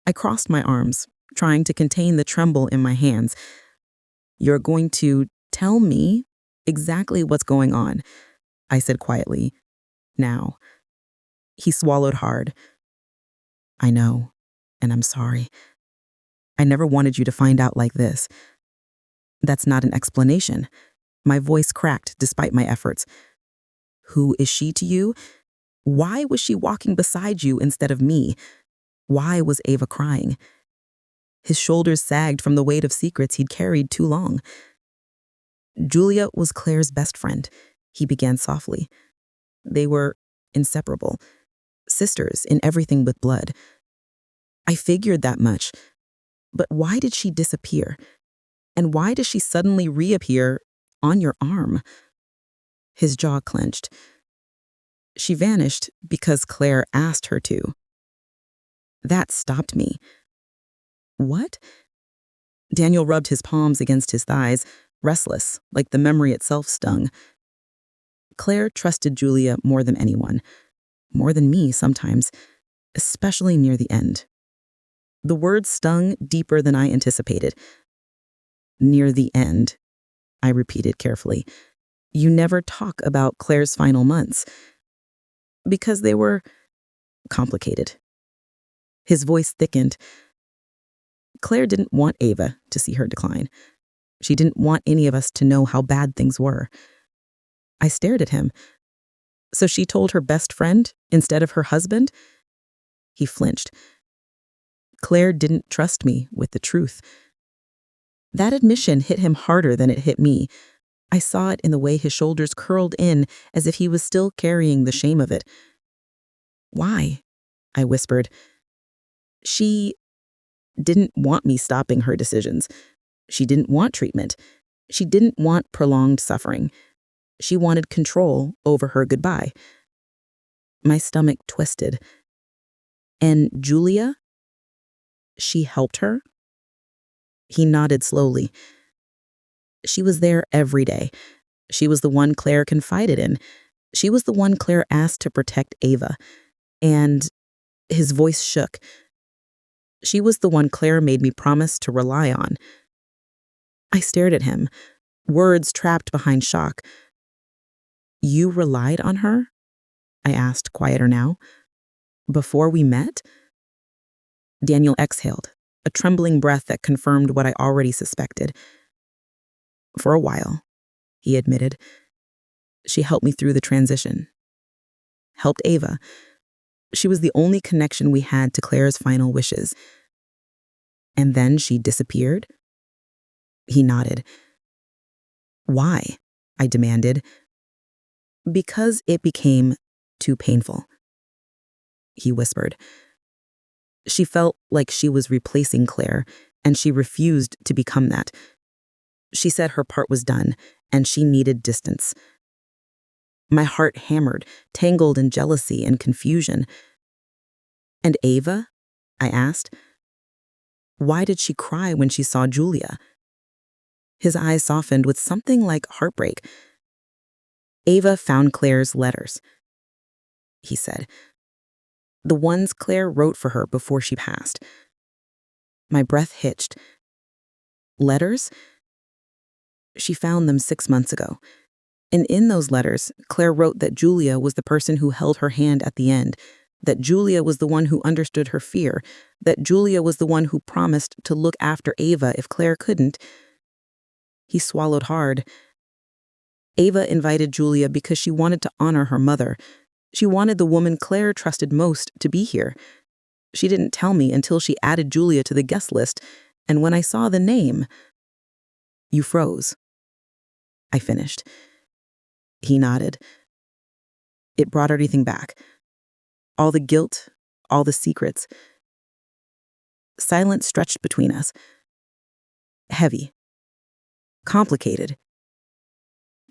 I crossed my arms, trying to contain the tremble in my hands. "You're going to tell me exactly what's going on," I said quietly. "Now." He swallowed hard. "I know, and I'm sorry. I never wanted you to find out like this." "That's not an explanation." My voice cracked despite my efforts. "Who is she to you? Why was she walking beside you instead of me? Why was Ava crying?" His shoulders sagged from the weight of secrets he'd carried too long. "Julia was Claire's best friend," he began softly. "They were inseparable, sisters in everything but blood. I figured that much. But why did she disappear? And why does she suddenly reappear on your arm?" His jaw clenched. "She vanished because Claire asked her to." That stopped me. "What?" Daniel rubbed his palms against his thighs, restless, like the memory itself stung. "Claire trusted Julia more than anyone. More than me sometimes, especially near the end." The word stung deeper than I anticipated. "Near the end," I repeated carefully. "You never talk about Claire's final months." "Because they were complicated." His voice thickened. "Claire didn't want Ava to see her decline. She didn't want any of us to know how bad things were." I stared at him. "So she told her best friend instead of her husband?" He flinched. "Claire didn't trust me with the truth." That admission hit him harder than it hit me. I saw it in the way his shoulders curled in as if he was still carrying the shame of it. "Why?" I whispered. "She didn't want me stopping her decisions. She didn't want treatment. She didn't want prolonged suffering. She wanted control over her goodbye." My stomach twisted. "And Julia? She helped her?" He nodded slowly. "She was there every day. She was the one Claire confided in. She was the one Claire asked to protect Ava. And," his voice shook, "she was the one Claire made me promise to rely on." I stared at him, words trapped behind shock. "You relied on her?" I asked, quieter now. "Before we met?" Daniel exhaled, a trembling breath that confirmed what I already suspected. "For a while," he admitted. "She helped me through the transition. Helped Ava. She was the only connection we had to Claire's final wishes." "And then she disappeared?" He nodded. "Why?" I demanded. "Because it became too painful," he whispered. "She felt like she was replacing Claire, and she refused to become that. She said her part was done, and she needed distance." My heart hammered, tangled in jealousy and confusion. "And Ava?" I asked. "Why did she cry when she saw Julia?" His eyes softened with something like heartbreak. "Ava found Claire's letters," he said. "The ones Claire wrote for her before she passed." My breath hitched. "Letters?" "She found them 6 months ago. And in those letters, Claire wrote that Julia was the person who held her hand at the end, that Julia was the one who understood her fear, that Julia was the one who promised to look after Ava if Claire couldn't. He swallowed hard. Ava invited Julia because she wanted to honor her mother. She wanted the woman Claire trusted most to be here. She didn't tell me until she added Julia to the guest list, and when I saw the name, "You froze," I finished. He nodded. It brought everything back. All the guilt, all the secrets. Silence stretched between us. Heavy. Complicated.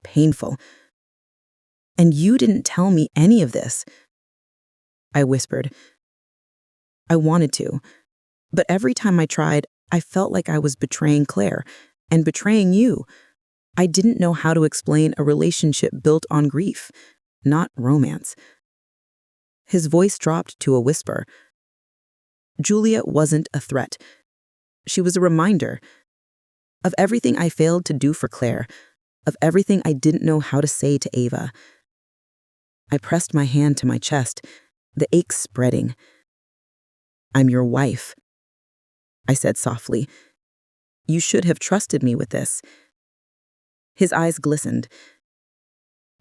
Painful. "And you didn't tell me any of this," I whispered. I wanted to, but every time I tried, I felt like I was betraying Claire and betraying you. I didn't know how to explain a relationship built on grief, not romance. His voice dropped to a whisper. Julia wasn't a threat. She was a reminder of everything I failed to do for Claire, of everything I didn't know how to say to Ava. I pressed my hand to my chest, the ache spreading. "I'm your wife," I said softly. "You should have trusted me with this." His eyes glistened.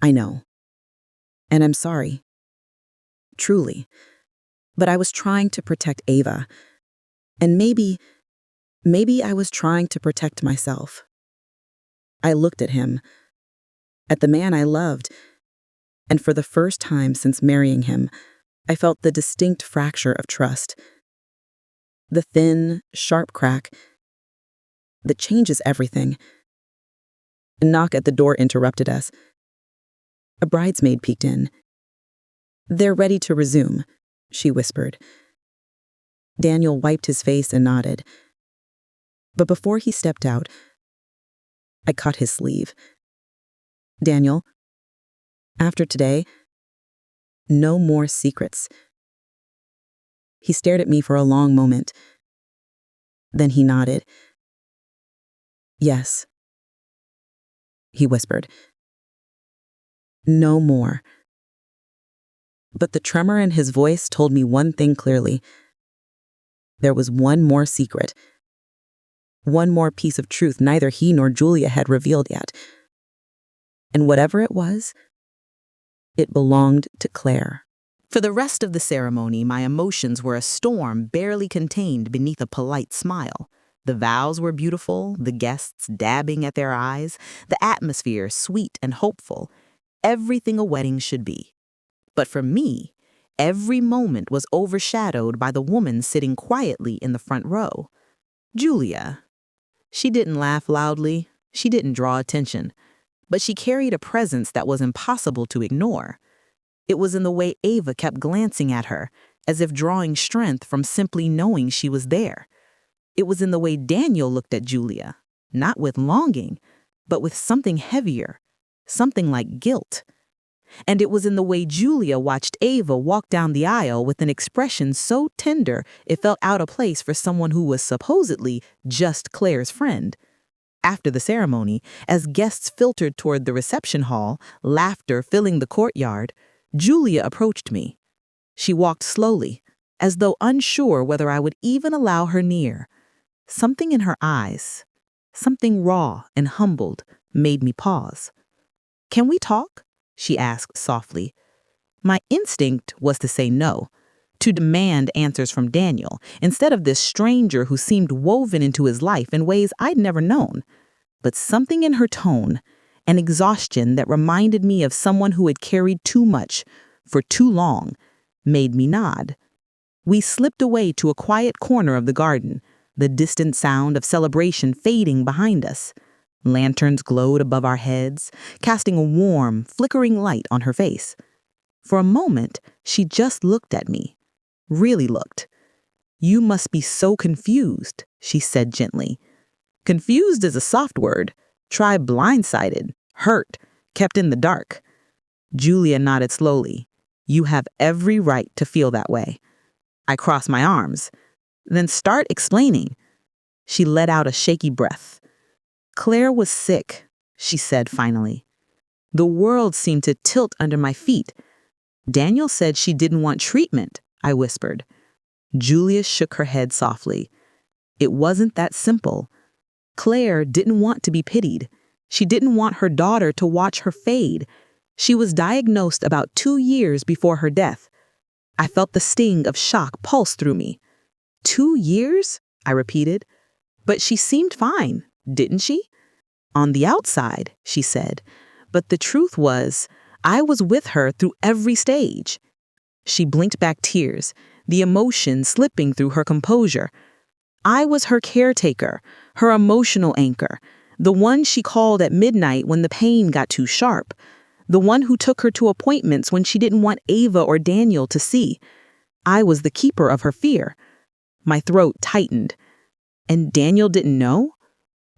"I know. And I'm sorry. Truly. But I was trying to protect Ava. And maybe I was trying to protect myself." I looked at him, at the man I loved, and for the first time since marrying him, I felt the distinct fracture of trust. The thin, sharp crack that changes everything. A knock at the door interrupted us. A bridesmaid peeked in. "They're ready to resume," she whispered. Daniel wiped his face and nodded. But before he stepped out, I caught his sleeve. "Daniel, after today, no more secrets." He stared at me for a long moment. Then he nodded. "Yes," he whispered. "No more." But the tremor in his voice told me one thing clearly. There was one more secret. One more piece of truth neither he nor Julia had revealed yet. And whatever it was, it belonged to Claire. For the rest of the ceremony, my emotions were a storm barely contained beneath a polite smile. The vows were beautiful, the guests dabbing at their eyes, the atmosphere sweet and hopeful, everything a wedding should be. But for me, every moment was overshadowed by the woman sitting quietly in the front row. Julia. She didn't laugh loudly, she didn't draw attention, but she carried a presence that was impossible to ignore. It was in the way Ava kept glancing at her, as if drawing strength from simply knowing she was there. It was in the way Daniel looked at Julia, not with longing, but with something heavier, something like guilt. And it was in the way Julia watched Ava walk down the aisle with an expression so tender it felt out of place for someone who was supposedly just Claire's friend. After the ceremony, as guests filtered toward the reception hall, laughter filling the courtyard, Julia approached me. She walked slowly, as though unsure whether I would even allow her near. Something in her eyes, something raw and humbled, made me pause. "Can we talk?" she asked softly. My instinct was to say no, to demand answers from Daniel, instead of this stranger who seemed woven into his life in ways I'd never known. But something in her tone, an exhaustion that reminded me of someone who had carried too much for too long, made me nod. We slipped away to a quiet corner of the garden, the distant sound of celebration fading behind us. Lanterns glowed above our heads, casting a warm, flickering light on her face. For a moment, she just looked at me, really looked. "You must be so confused," she said gently. Confused is a soft word. Try blindsided, hurt, kept in the dark. Julia nodded slowly. "You have every right to feel that way." I crossed my arms. "Then start explaining." She let out a shaky breath. "Claire was sick," she said finally. The world seemed to tilt under my feet. Daniel said she didn't want treatment, I whispered. Julia shook her head softly. It wasn't that simple. Claire didn't want to be pitied. She didn't want her daughter to watch her fade. She was diagnosed about 2 years before her death. I felt the sting of shock pulse through me. 2 years? I repeated. But she seemed fine, didn't she? On the outside, she said. But the truth was, I was with her through every stage. She blinked back tears, the emotion slipping through her composure. I was her caretaker, her emotional anchor, the one she called at midnight when the pain got too sharp, the one who took her to appointments when she didn't want Ava or Daniel to see. I was the keeper of her fear. My throat tightened. And Daniel didn't know?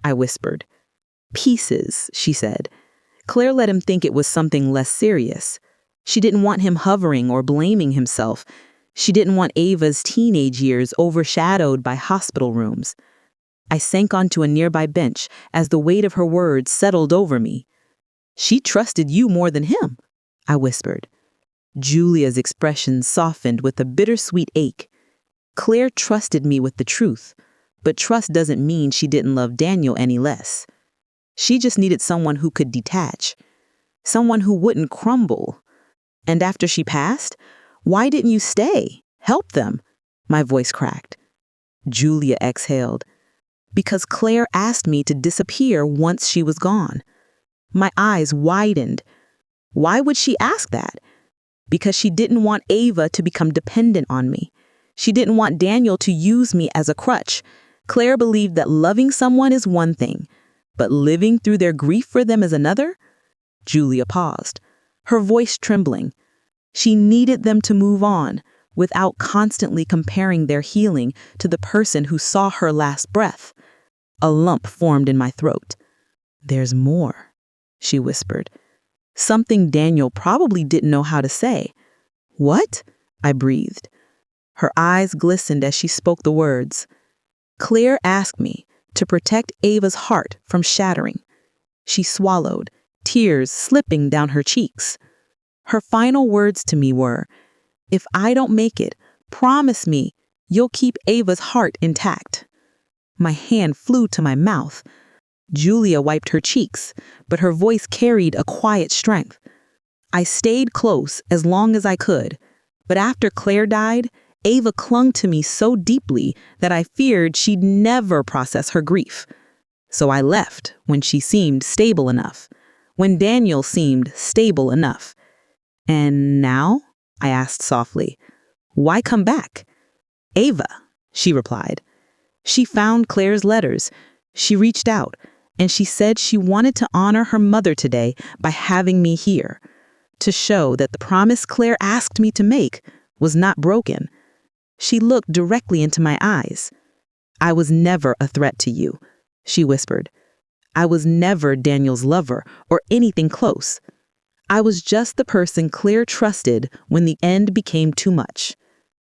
I whispered. Pieces, she said. Claire let him think it was something less serious. She didn't want him hovering or blaming himself. She didn't want Ava's teenage years overshadowed by hospital rooms. I sank onto a nearby bench as the weight of her words settled over me. She trusted you more than him, I whispered. Julia's expression softened with a bittersweet ache. Claire trusted me with the truth, but trust doesn't mean she didn't love Daniel any less. She just needed someone who could detach, someone who wouldn't crumble. And after she passed, why didn't you stay? Help them? My voice cracked. Julia exhaled. Because Claire asked me to disappear once she was gone. My eyes widened. Why would she ask that? Because she didn't want Ava to become dependent on me. She didn't want Daniel to use me as a crutch. Claire believed that loving someone is one thing, but living through their grief for them is another? Julia paused, her voice trembling. She needed them to move on without constantly comparing their healing to the person who saw her last breath. A lump formed in my throat. There's more, she whispered. Something Daniel probably didn't know how to say. What? I breathed. Her eyes glistened as she spoke the words. Claire asked me to protect Ava's heart from shattering. She swallowed, tears slipping down her cheeks. Her final words to me were, if I don't make it, promise me you'll keep Ava's heart intact. My hand flew to my mouth. Julia wiped her cheeks, but her voice carried a quiet strength. I stayed close as long as I could, but after Claire died, Ava clung to me so deeply that I feared she'd never process her grief. So I left when she seemed stable enough, when Daniel seemed stable enough. And now? I asked softly. Why come back? Ava, she replied. She found Claire's letters. She reached out, and she said she wanted to honor her mother today by having me here, to show that the promise Claire asked me to make was not broken. She looked directly into my eyes. I was never a threat to you, she whispered. I was never Daniel's lover or anything close. I was just the person Claire trusted when the end became too much.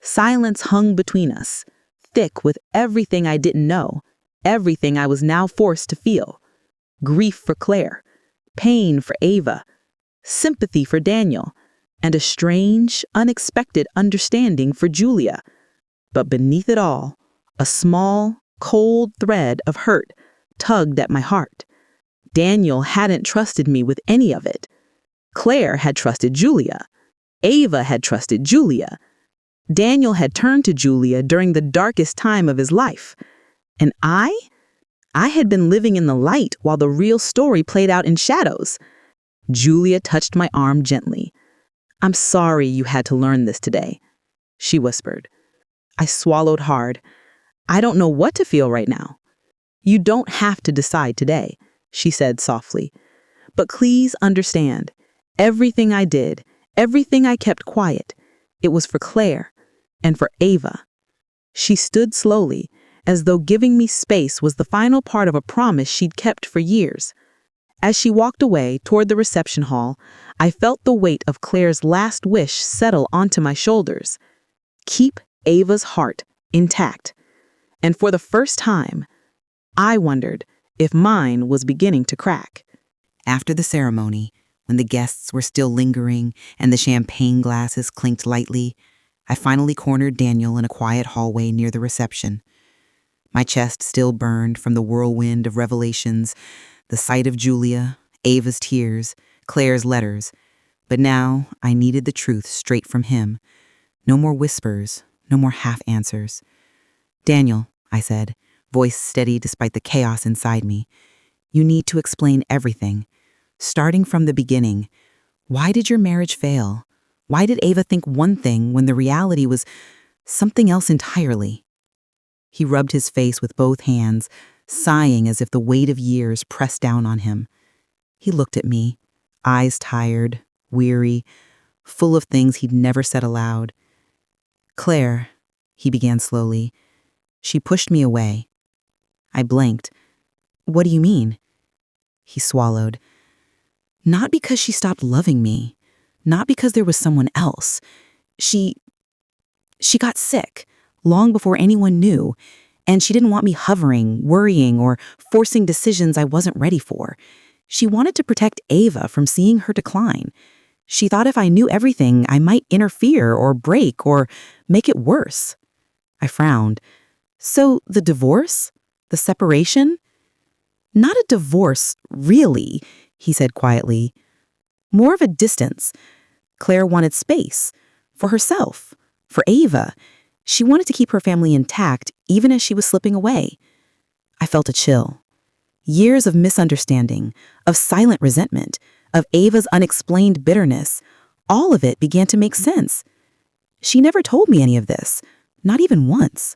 Silence hung between us, thick with everything I didn't know, everything I was now forced to feel. Grief for Claire, pain for Ava, sympathy for Daniel, and a strange, unexpected understanding for Julia. But beneath it all, a small, cold thread of hurt tugged at my heart. Daniel hadn't trusted me with any of it. Claire had trusted Julia. Ava had trusted Julia. Daniel had turned to Julia during the darkest time of his life. And I had been living in the light while the real story played out in shadows. Julia touched my arm gently. I'm sorry you had to learn this today, she whispered. I swallowed hard. I don't know what to feel right now. You don't have to decide today, she said softly. But please understand, everything I did, everything I kept quiet, it was for Claire and for Ava. She stood slowly, as though giving me space was the final part of a promise she'd kept for years. As she walked away toward the reception hall, I felt the weight of Claire's last wish settle onto my shoulders. Keep Ava's heart intact. And for the first time, I wondered if mine was beginning to crack. After the ceremony, When the guests were still lingering and the champagne glasses clinked lightly, I finally cornered Daniel in a quiet hallway near the reception. My chest still burned from the whirlwind of revelations, the sight of Julia, Ava's tears, Claire's letters. But now I needed the truth straight from him. No more whispers, no more half answers. "Daniel," I said, voice steady despite the chaos inside me, "you need to explain everything. Starting from the beginning. Why did your marriage fail? Why did Ava think one thing when the reality was something else entirely?" He rubbed his face with both hands, sighing as if the weight of years pressed down on him. He looked at me, eyes tired, weary, full of things he'd never said aloud. "Claire," he began slowly. "She pushed me away." I blinked. "What do you mean?" He swallowed. "Not because she stopped loving me. Not because there was someone else. She got sick, long before anyone knew, and she didn't want me hovering, worrying, or forcing decisions I wasn't ready for. She wanted to protect Ava from seeing her decline. She thought if I knew everything, I might interfere or break or make it worse." I frowned. "So the divorce? The separation?" "Not a divorce, really," he said quietly. "More of a distance. Claire wanted space. For herself. For Ava. She wanted to keep her family intact, even as she was slipping away." I felt a chill. Years of misunderstanding, of silent resentment, of Ava's unexplained bitterness, all of it began to make sense. She never told me any of this, not even once.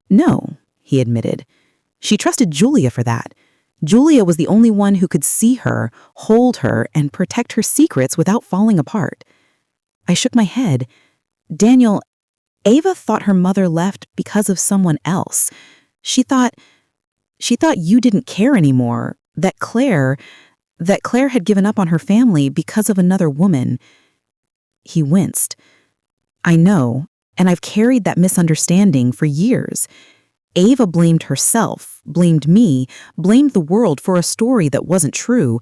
"No," he admitted. "She trusted Julia for that. Julia was the only one who could see her, hold her, and protect her secrets without falling apart." I shook my head. "Daniel, Ava thought her mother left because of someone else. She thought you didn't care anymore, that Claire had given up on her family because of another woman." He winced. "I know, and I've carried that misunderstanding for years. Ava blamed herself, blamed me, blamed the world for a story that wasn't true.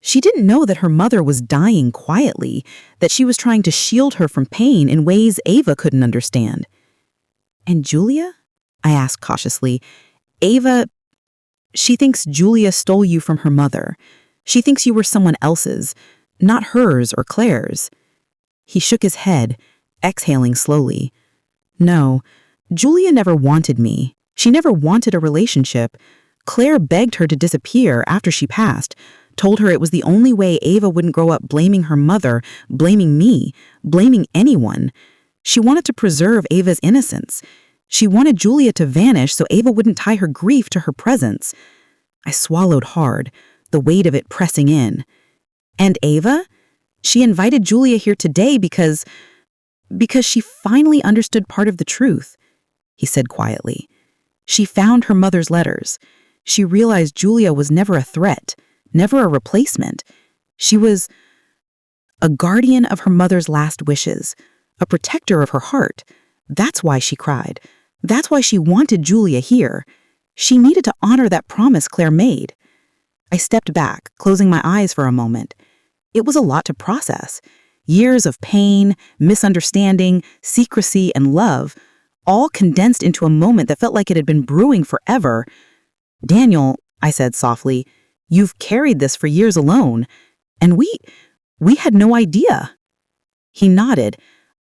She didn't know that her mother was dying quietly, that she was trying to shield her from pain in ways Ava couldn't understand." "And Julia?" I asked cautiously. "Ava, she thinks Julia stole you from her mother. She thinks you were someone else's, not hers or Claire's." He shook his head, exhaling slowly. "No, Julia never wanted me. She never wanted a relationship. Claire begged her to disappear after she passed, told her it was the only way Ava wouldn't grow up blaming her mother, blaming me, blaming anyone. She wanted to preserve Ava's innocence. She wanted Julia to vanish so Ava wouldn't tie her grief to her presence." I swallowed hard, the weight of it pressing in. "And Ava? She invited Julia here today because she finally understood part of the truth," he said quietly. "She found her mother's letters. She realized Julia was never a threat, never a replacement. She was a guardian of her mother's last wishes, a protector of her heart. That's why she cried. That's why she wanted Julia here. She needed to honor that promise Claire made." I stepped back, closing my eyes for a moment. It was a lot to process. Years of pain, misunderstanding, secrecy, and love, all condensed into a moment that felt like it had been brewing forever. "Daniel," I said softly, "you've carried this for years alone, and we had no idea." He nodded.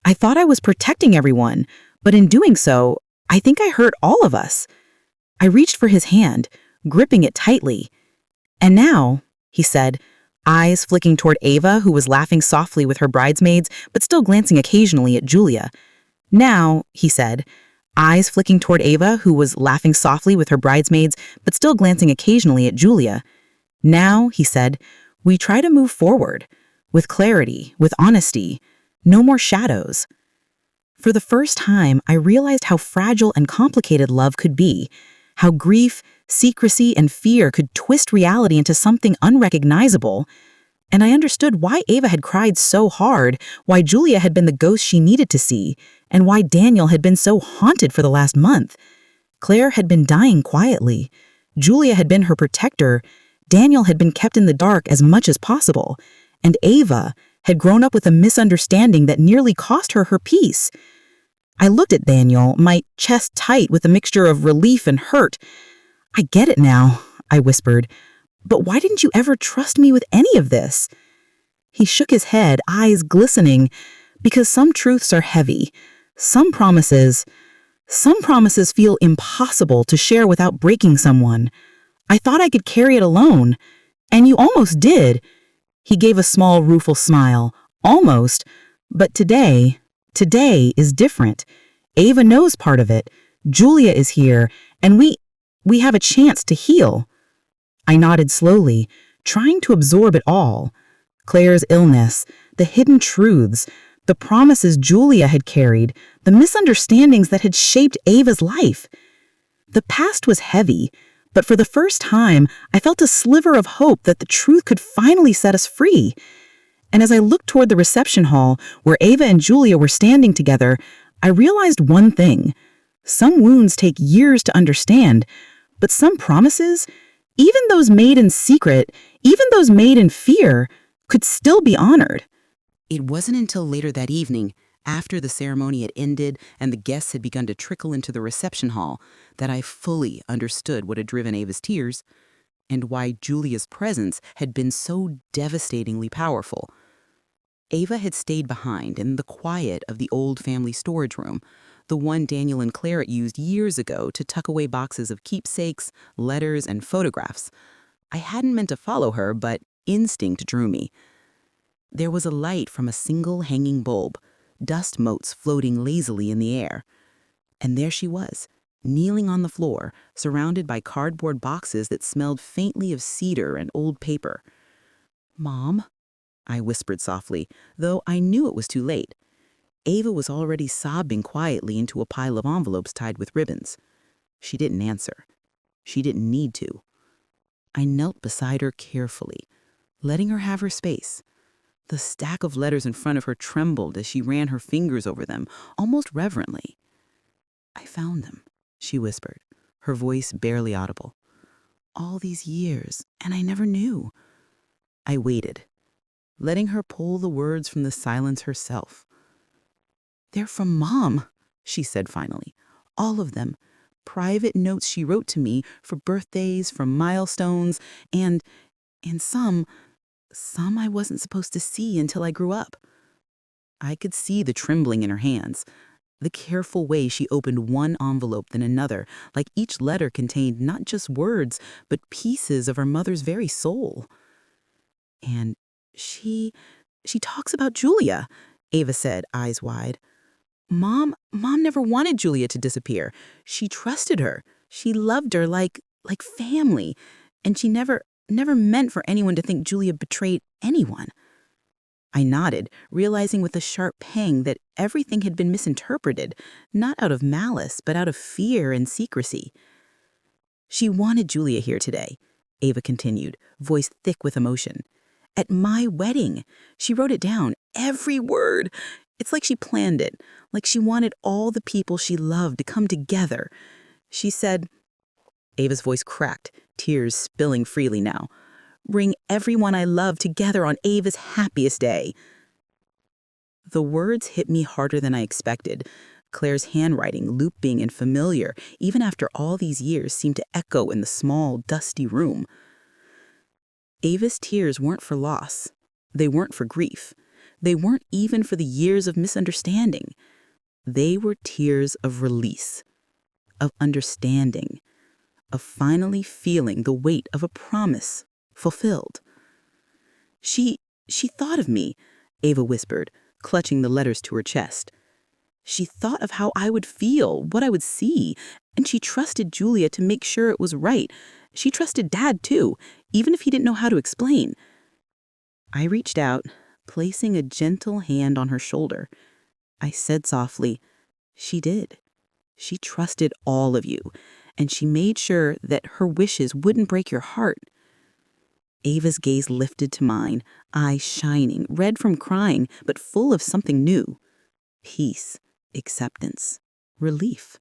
"I thought I was protecting everyone, but in doing so, I think I hurt all of us." I reached for his hand, gripping it tightly. "And now," he said, eyes flicking toward Ava, who was laughing softly with her bridesmaids, but still glancing occasionally at Julia. "Now," he said, eyes flicking toward Ava, who was laughing softly with her bridesmaids, but still glancing occasionally at Julia. "Now," he said, "we try to move forward, with clarity, with honesty, no more shadows." For the first time, I realized how fragile and complicated love could be, how grief, secrecy, and fear could twist reality into something unrecognizable. And I understood why Ava had cried so hard, why Julia had been the ghost she needed to see, and why Daniel had been so haunted for the last month. Claire had been dying quietly. Julia had been her protector. Daniel had been kept in the dark as much as possible. And Ava had grown up with a misunderstanding that nearly cost her her peace. I looked at Daniel, my chest tight with a mixture of relief and hurt. "I get it now," I whispered. "But why didn't you ever trust me with any of this?" He shook his head, eyes glistening. "Because some truths are heavy. Some promises feel impossible to share without breaking someone. I thought I could carry it alone. And you almost did." He gave a small, rueful smile. "Almost. But today is different. Ava knows part of it. Julia is here, and we have a chance to heal." I nodded slowly, trying to absorb it all. Claire's illness, the hidden truths, the promises Julia had carried, the misunderstandings that had shaped Ava's life. The past was heavy, but for the first time, I felt a sliver of hope that the truth could finally set us free. And as I looked toward the reception hall, where Ava and Julia were standing together, I realized one thing. Some wounds take years to understand, but some promises, even those made in secret, even those made in fear, could still be honored. It wasn't until later that evening, after the ceremony had ended and the guests had begun to trickle into the reception hall, that I fully understood what had driven Ava's tears and why Julia's presence had been so devastatingly powerful. Ava had stayed behind in the quiet of the old family storage room, the one Daniel and Claire had used years ago to tuck away boxes of keepsakes, letters, and photographs. I hadn't meant to follow her, but instinct drew me. There was a light from a single hanging bulb, dust motes floating lazily in the air. And there she was, kneeling on the floor, surrounded by cardboard boxes that smelled faintly of cedar and old paper. "Mom," I whispered softly, though I knew it was too late. Ava was already sobbing quietly into a pile of envelopes tied with ribbons. She didn't answer. She didn't need to. I knelt beside her carefully, letting her have her space. The stack of letters in front of her trembled as she ran her fingers over them, almost reverently. "I found them," she whispered, her voice barely audible. "All these years, and I never knew." I waited, letting her pull the words from the silence herself. "They're from Mom," she said finally. "All of them. Private notes she wrote to me for birthdays, for milestones, and some I wasn't supposed to see until I grew up." I could see the trembling in her hands, the careful way she opened one envelope then another, like each letter contained not just words, but pieces of her mother's very soul. "And she talks about Julia," Ava said, eyes wide. Mom never wanted Julia to disappear. She trusted her. She loved her like family, and she never meant for anyone to think Julia betrayed anyone." I nodded, realizing with a sharp pang that everything had been misinterpreted, not out of malice, but out of fear and secrecy. "She wanted Julia here today," Ava continued, voice thick with emotion. "At my wedding. She wrote it down, every word. It's like she planned it, like she wanted all the people she loved to come together. She said," Ava's voice cracked, tears spilling freely now, "bring everyone I love together on Ava's happiest day." The words hit me harder than I expected. Claire's handwriting, looping and familiar, even after all these years, seemed to echo in the small, dusty room. Ava's tears weren't for loss. They weren't for grief. They weren't even for the years of misunderstanding. They were tears of release, of understanding, of finally feeling the weight of a promise fulfilled. She thought of me," Ava whispered, clutching the letters to her chest. "She thought of how I would feel, what I would see, and she trusted Julia to make sure it was right. She trusted Dad, too, even if he didn't know how to explain." I reached out, placing a gentle hand on her shoulder. I said softly, "She did. She trusted all of you, and she made sure that her wishes wouldn't break your heart." Ava's gaze lifted to mine, eyes shining, red from crying, but full of something new. Peace, acceptance, relief.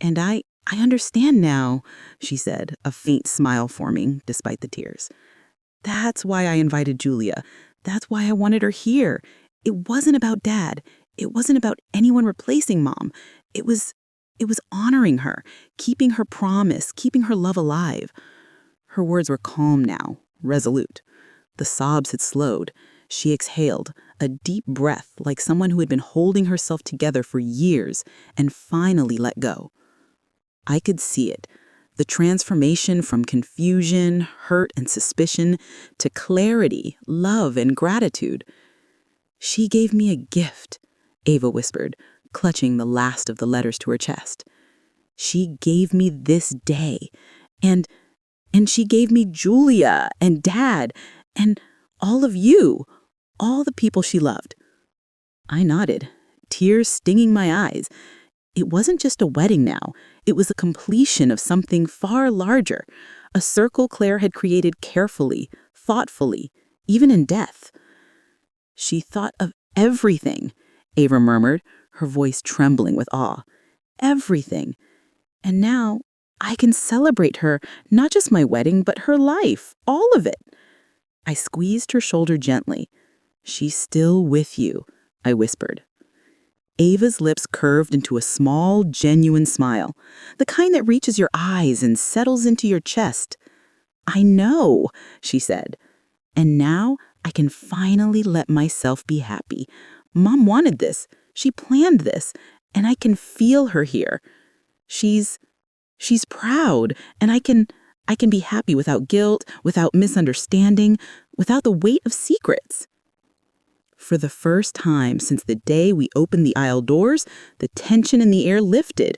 "And I understand now," she said, a faint smile forming despite the tears. That's why I invited Julia. That's why I wanted her here. It wasn't about Dad. It wasn't about anyone replacing Mom. It was it was honoring her, keeping her promise, keeping her love alive. Her words were calm now, resolute. The sobs had slowed. She exhaled, a deep breath like someone who had been holding herself together for years and finally let go. I could see it. The transformation from confusion, hurt, and suspicion to clarity, love, and gratitude. She gave me a gift, Ava whispered, clutching the last of the letters to her chest. She gave me this day, and she gave me Julia and Dad and all of you, all the people she loved. I nodded, tears stinging my eyes. It wasn't just a wedding now. It was a completion of something far larger, a circle Claire had created carefully, thoughtfully, even in death. She thought of everything, Ava murmured, her voice trembling with awe. Everything. And now I can celebrate her, not just my wedding, but her life, all of it. I squeezed her shoulder gently. She's still with you, I whispered. Ava's lips curved into a small, genuine smile, the kind that reaches your eyes and settles into your chest. I know, she said. And now I can finally let myself be happy. Mom wanted this. She planned this. And I can feel her here. She's proud, and I can be happy without guilt, without misunderstanding, without the weight of secrets. For the first time since the day we opened the aisle doors, the tension in the air lifted.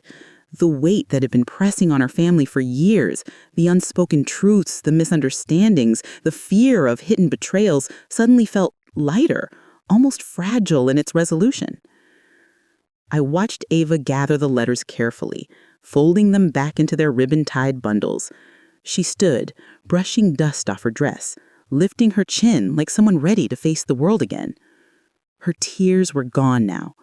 The weight that had been pressing on our family for years, the unspoken truths, the misunderstandings, the fear of hidden betrayals suddenly felt lighter, almost fragile in its resolution. I watched Ava gather the letters carefully, folding them back into their ribbon-tied bundles. She stood, brushing dust off her dress, lifting her chin like someone ready to face the world again. Her tears were gone now,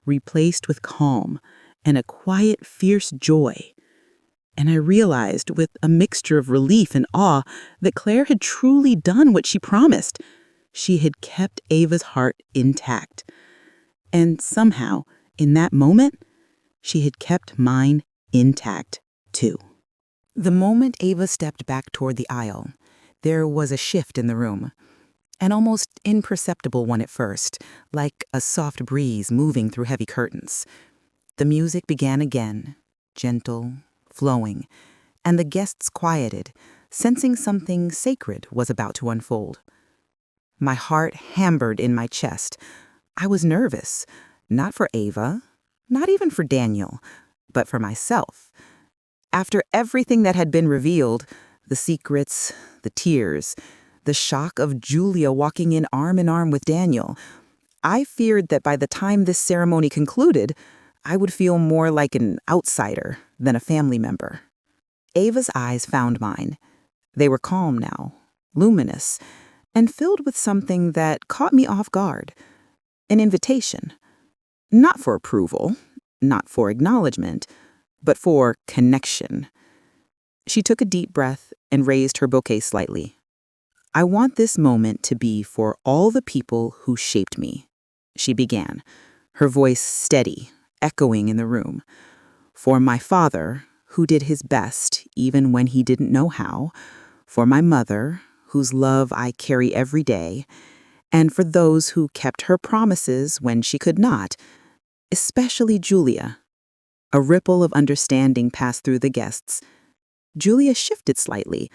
replaced with calm and a quiet, fierce joy. And I realized, with a mixture of relief and awe, that Claire had truly done what she promised. She had kept Ava's heart intact. And somehow, in that moment, she had kept mine intact, too. The moment Ava stepped back toward the aisle, there was a shift in the room. An almost imperceptible one at first, like a soft breeze moving through heavy curtains. The music began again, gentle, flowing, and the guests quieted, sensing something sacred was about to unfold. My heart hammered in my chest. I was nervous, not for Ava, not even for Daniel, but for myself. After everything that had been revealed, the secrets, the tears, the shock of Julia walking in arm with Daniel, I feared that by the time this ceremony concluded, I would feel more like an outsider than a family member. Ava's eyes found mine. They were calm now, luminous, and filled with something that caught me off guard. An invitation. Not for approval, not for acknowledgement, but for connection. She took a deep breath and raised her bouquet slightly. I want this moment to be for all the people who shaped me, she began, her voice steady, echoing in the room. For my father, who did his best even when he didn't know how, for my mother, whose love I carry every day, and for those who kept her promises when she could not, especially Julia. A ripple of understanding passed through the guests. Julia shifted slightly,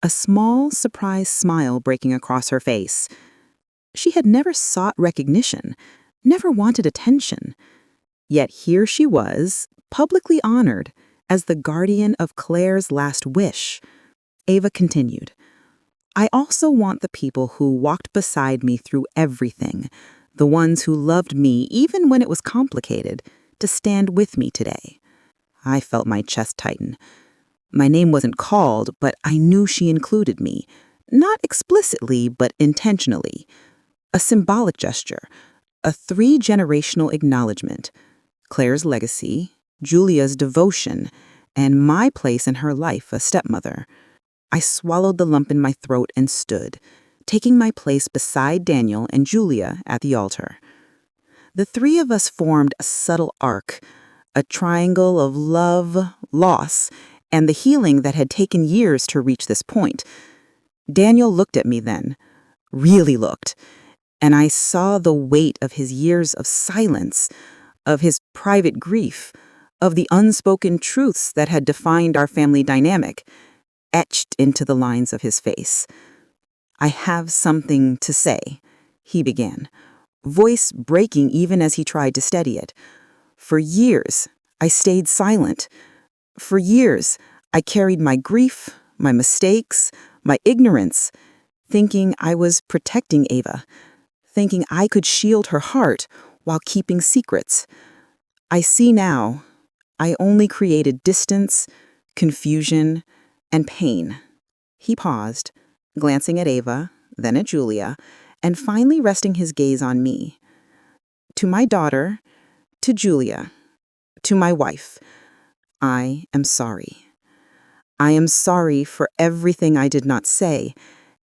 a small, surprised smile breaking across her face. She had never sought recognition, never wanted attention. Yet here she was, publicly honored, as the guardian of Claire's last wish. Ava continued, I also want the people who walked beside me through everything, the ones who loved me even when it was complicated, to stand with me today. I felt my chest tighten. My name wasn't called, but I knew she included me, not explicitly, but intentionally. A symbolic gesture, a 3-generational acknowledgement. Claire's legacy, Julia's devotion, and my place in her life as stepmother. I swallowed the lump in my throat and stood, taking my place beside Daniel and Julia at the altar. The three of us formed a subtle arc, a triangle of love, loss, and the healing that had taken years to reach this point. Daniel looked at me then, really looked, and I saw the weight of his years of silence, of his private grief, of the unspoken truths that had defined our family dynamic, etched into the lines of his face. "I have something to say," he began, voice breaking even as he tried to steady it. "For years, I stayed silent. For years, I carried my grief, my mistakes, my ignorance, thinking I was protecting Ava, thinking I could shield her heart while keeping secrets. I see now, I only created distance, confusion, and pain." He paused, glancing at Ava, then at Julia, and finally resting his gaze on me. "To my daughter, to Julia, to my wife, I am sorry. I am sorry for everything I did not say,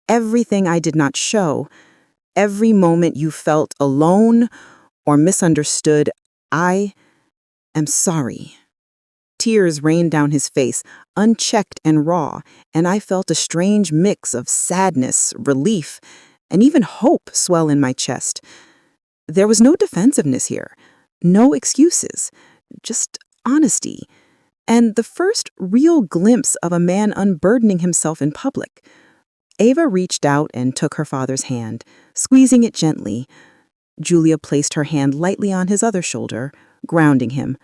everything I did not show, every moment you felt alone or misunderstood. I am sorry." Tears rained down his face, unchecked and raw, and I felt a strange mix of sadness, relief, and even hope swell in my chest. There was no defensiveness here, no excuses, just honesty, and the first real glimpse of a man unburdening himself in public. Ava reached out and took her father's hand, squeezing it gently. Julia placed her hand lightly on his other shoulder, grounding him,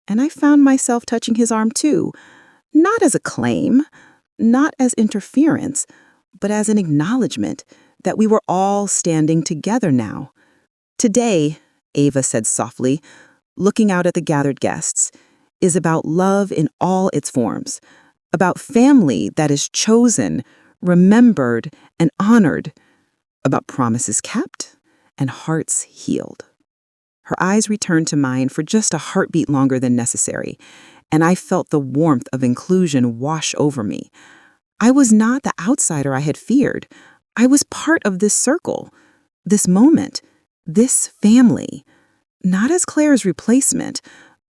and I found myself touching his arm too, not as a claim, not as interference, but as an acknowledgement that we were all standing together now. "Today," Ava said softly, looking out at the gathered guests, "is about love in all its forms, about family that is chosen, remembered, and honored, about promises kept and hearts healed." Her eyes returned to mine for just a heartbeat longer than necessary, and I felt the warmth of inclusion wash over me. I was not the outsider I had feared. I was part of this circle, this moment, this family, not as Claire's replacement,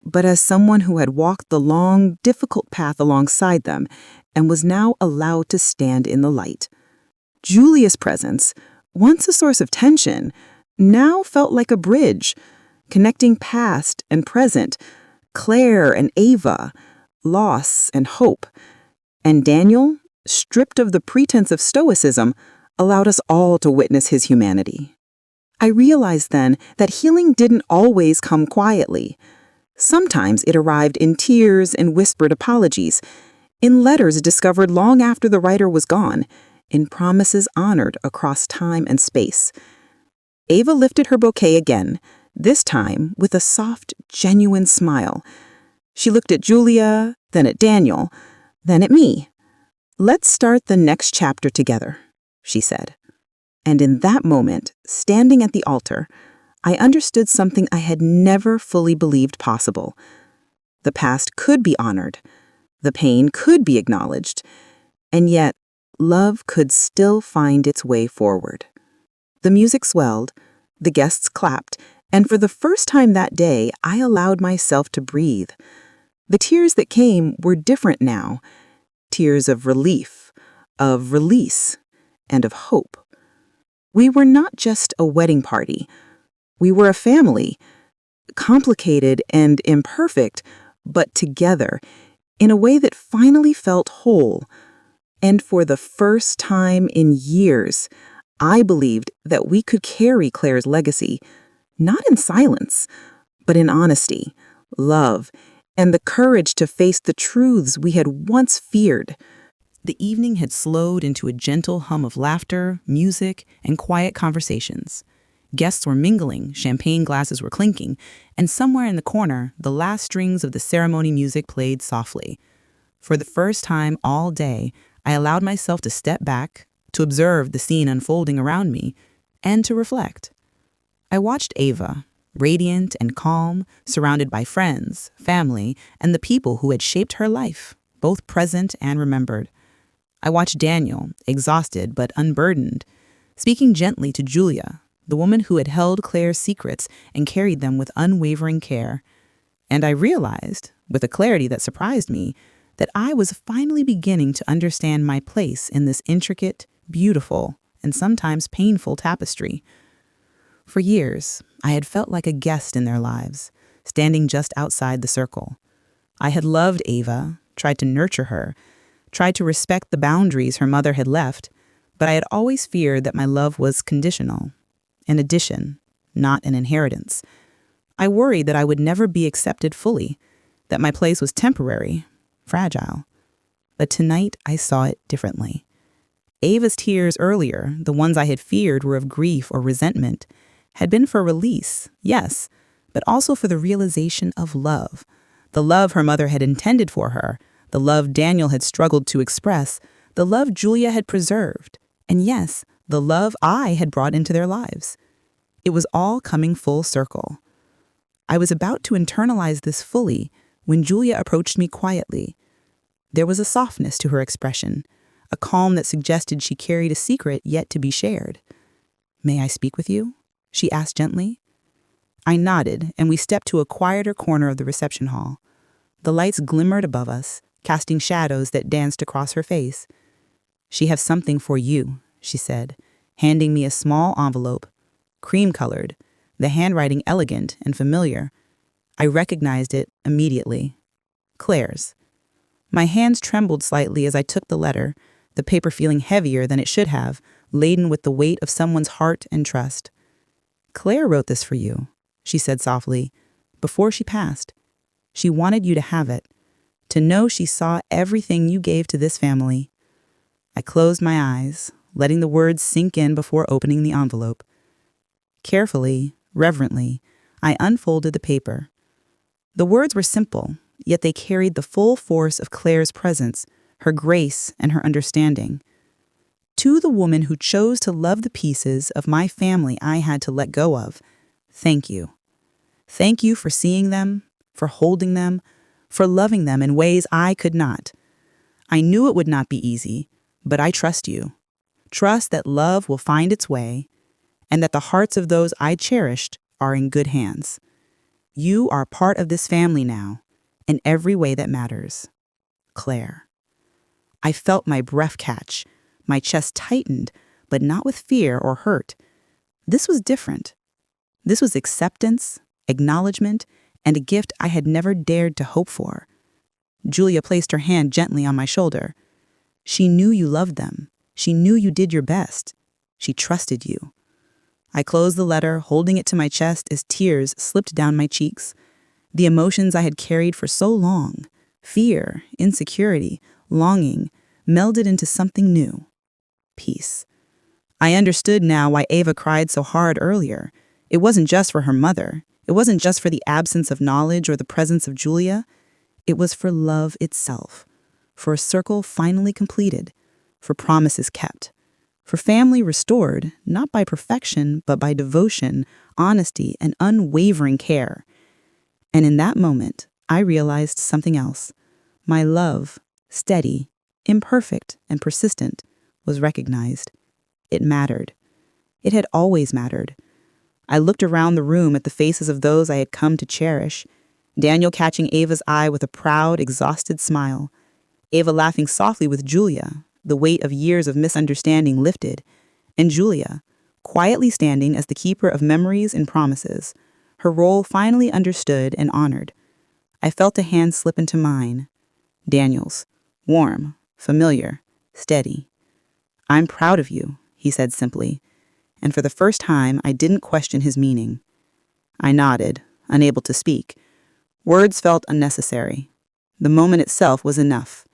but as someone who had walked the long, difficult path alongside them and was now allowed to stand in the light. Julia's presence, once a source of tension, now felt like a bridge, connecting past and present, Claire and Ava, loss and hope. And Daniel, stripped of the pretense of stoicism, allowed us all to witness his humanity. I realized then that healing didn't always come quietly. Sometimes it arrived in tears and whispered apologies, in letters discovered long after the writer was gone, in promises honored across time and space. Ava lifted her bouquet again, this time with a soft, genuine smile. She looked at Julia, then at Daniel, then at me. "Let's start the next chapter together," she said. And in that moment, standing at the altar, I understood something I had never fully believed possible. The past could be honored, the pain could be acknowledged, and yet love could still find its way forward. The music swelled, the guests clapped, and for the first time that day, I allowed myself to breathe. The tears that came were different now, tears of relief, of release, and of hope. We were not just a wedding party. We were a family, complicated and imperfect, but together, in a way that finally felt whole. And for the first time in years, I believed that we could carry Claire's legacy, not in silence, but in honesty, love, and the courage to face the truths we had once feared. The evening had slowed into a gentle hum of laughter, music, and quiet conversations. Guests were mingling, champagne glasses were clinking, and somewhere in the corner, the last strings of the ceremony music played softly. For the first time all day, I allowed myself to step back, to observe the scene unfolding around me, and to reflect. I watched Ava, radiant and calm, surrounded by friends, family, and the people who had shaped her life, both present and remembered. I watched Daniel, exhausted but unburdened, speaking gently to Julia, the woman who had held Claire's secrets and carried them with unwavering care. And I realized, with a clarity that surprised me, that I was finally beginning to understand my place in this intricate, beautiful, and sometimes painful tapestry. For years, I had felt like a guest in their lives, standing just outside the circle. I had loved Ava, tried to nurture her, tried to respect the boundaries her mother had left, but I had always feared that my love was conditional, an addition, not an inheritance. I worried that I would never be accepted fully, that my place was temporary, fragile. But tonight I saw it differently. Ava's tears earlier, the ones I had feared were of grief or resentment, had been for release, yes, but also for the realization of love. The love her mother had intended for her, the love Daniel had struggled to express, the love Julia had preserved, and yes, the love I had brought into their lives. It was all coming full circle. I was about to internalize this fully when Julia approached me quietly. There was a softness to her expression, a calm that suggested she carried a secret yet to be shared. "May I speak with you?" she asked gently. I nodded, and we stepped to a quieter corner of the reception hall. The lights glimmered above us, casting shadows that danced across her face. "She has something for you," she said, handing me a small envelope, cream-colored, the handwriting elegant and familiar. I recognized it immediately. Claire's. My hands trembled slightly as I took the letter, the paper feeling heavier than it should have, laden with the weight of someone's heart and trust. "Claire wrote this for you," she said softly, "before she passed. She wanted you to have it, to know she saw everything you gave to this family." I closed my eyes, letting the words sink in before opening the envelope. Carefully, reverently, I unfolded the paper. The words were simple, yet they carried the full force of Claire's presence, her grace, and her understanding. To the woman who chose to love the pieces of my family I had to let go of, thank you. Thank you for seeing them, for holding them, for loving them in ways I could not. I knew it would not be easy, but I trust you. Trust that love will find its way, and that the hearts of those I cherished are in good hands. You are part of this family now, in every way that matters. Claire. I felt my breath catch, my chest tightened, but not with fear or hurt. This was different. This was acceptance, acknowledgement, and a gift I had never dared to hope for. Julia placed her hand gently on my shoulder. She knew you loved them. She knew you did your best. She trusted you. I closed the letter, holding it to my chest as tears slipped down my cheeks. The emotions I had carried for so long, fear, insecurity, longing, melded into something new. Peace. I understood now why Ava cried so hard earlier. It wasn't just for her mother. It wasn't just for the absence of knowledge or the presence of Julia. It was for love itself, for a circle finally completed, for promises kept, for family restored, not by perfection, but by devotion, honesty, and unwavering care. And in that moment, I realized something else. My love, steady, imperfect, and persistent, was recognized. It mattered. It had always mattered. I looked around the room at the faces of those I had come to cherish, Daniel catching Ava's eye with a proud, exhausted smile, Ava laughing softly with Julia, the weight of years of misunderstanding lifted, and Julia, quietly standing as the keeper of memories and promises, her role finally understood and honored. I felt a hand slip into mine. Daniel's, warm, familiar, steady. "I'm proud of you," he said simply, and for the first time I didn't question his meaning. I nodded, unable to speak. Words felt unnecessary. The moment itself was enough.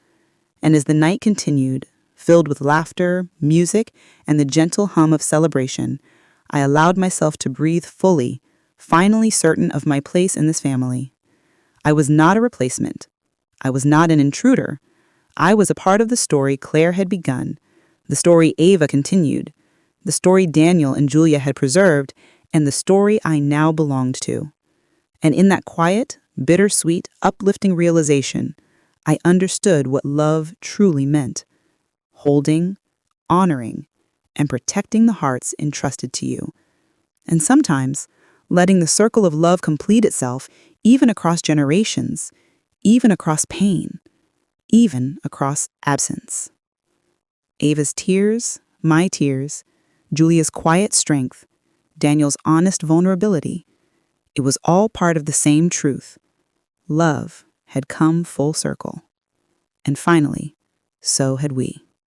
And as the night continued, filled with laughter, music, and the gentle hum of celebration, I allowed myself to breathe fully, finally certain of my place in this family. I was not a replacement. I was not an intruder. I was a part of the story Claire had begun, the story Ava continued, the story Daniel and Julia had preserved, and the story I now belonged to. And in that quiet, bittersweet, uplifting realization, I understood what love truly meant. holding, honoring, and protecting the hearts entrusted to you. And sometimes, letting the circle of love complete itself, even across generations, even across pain, even across absence. Ava's tears, my tears, Julia's quiet strength, Daniel's honest vulnerability, it was all part of the same truth. Love had come full circle. And finally, so had we.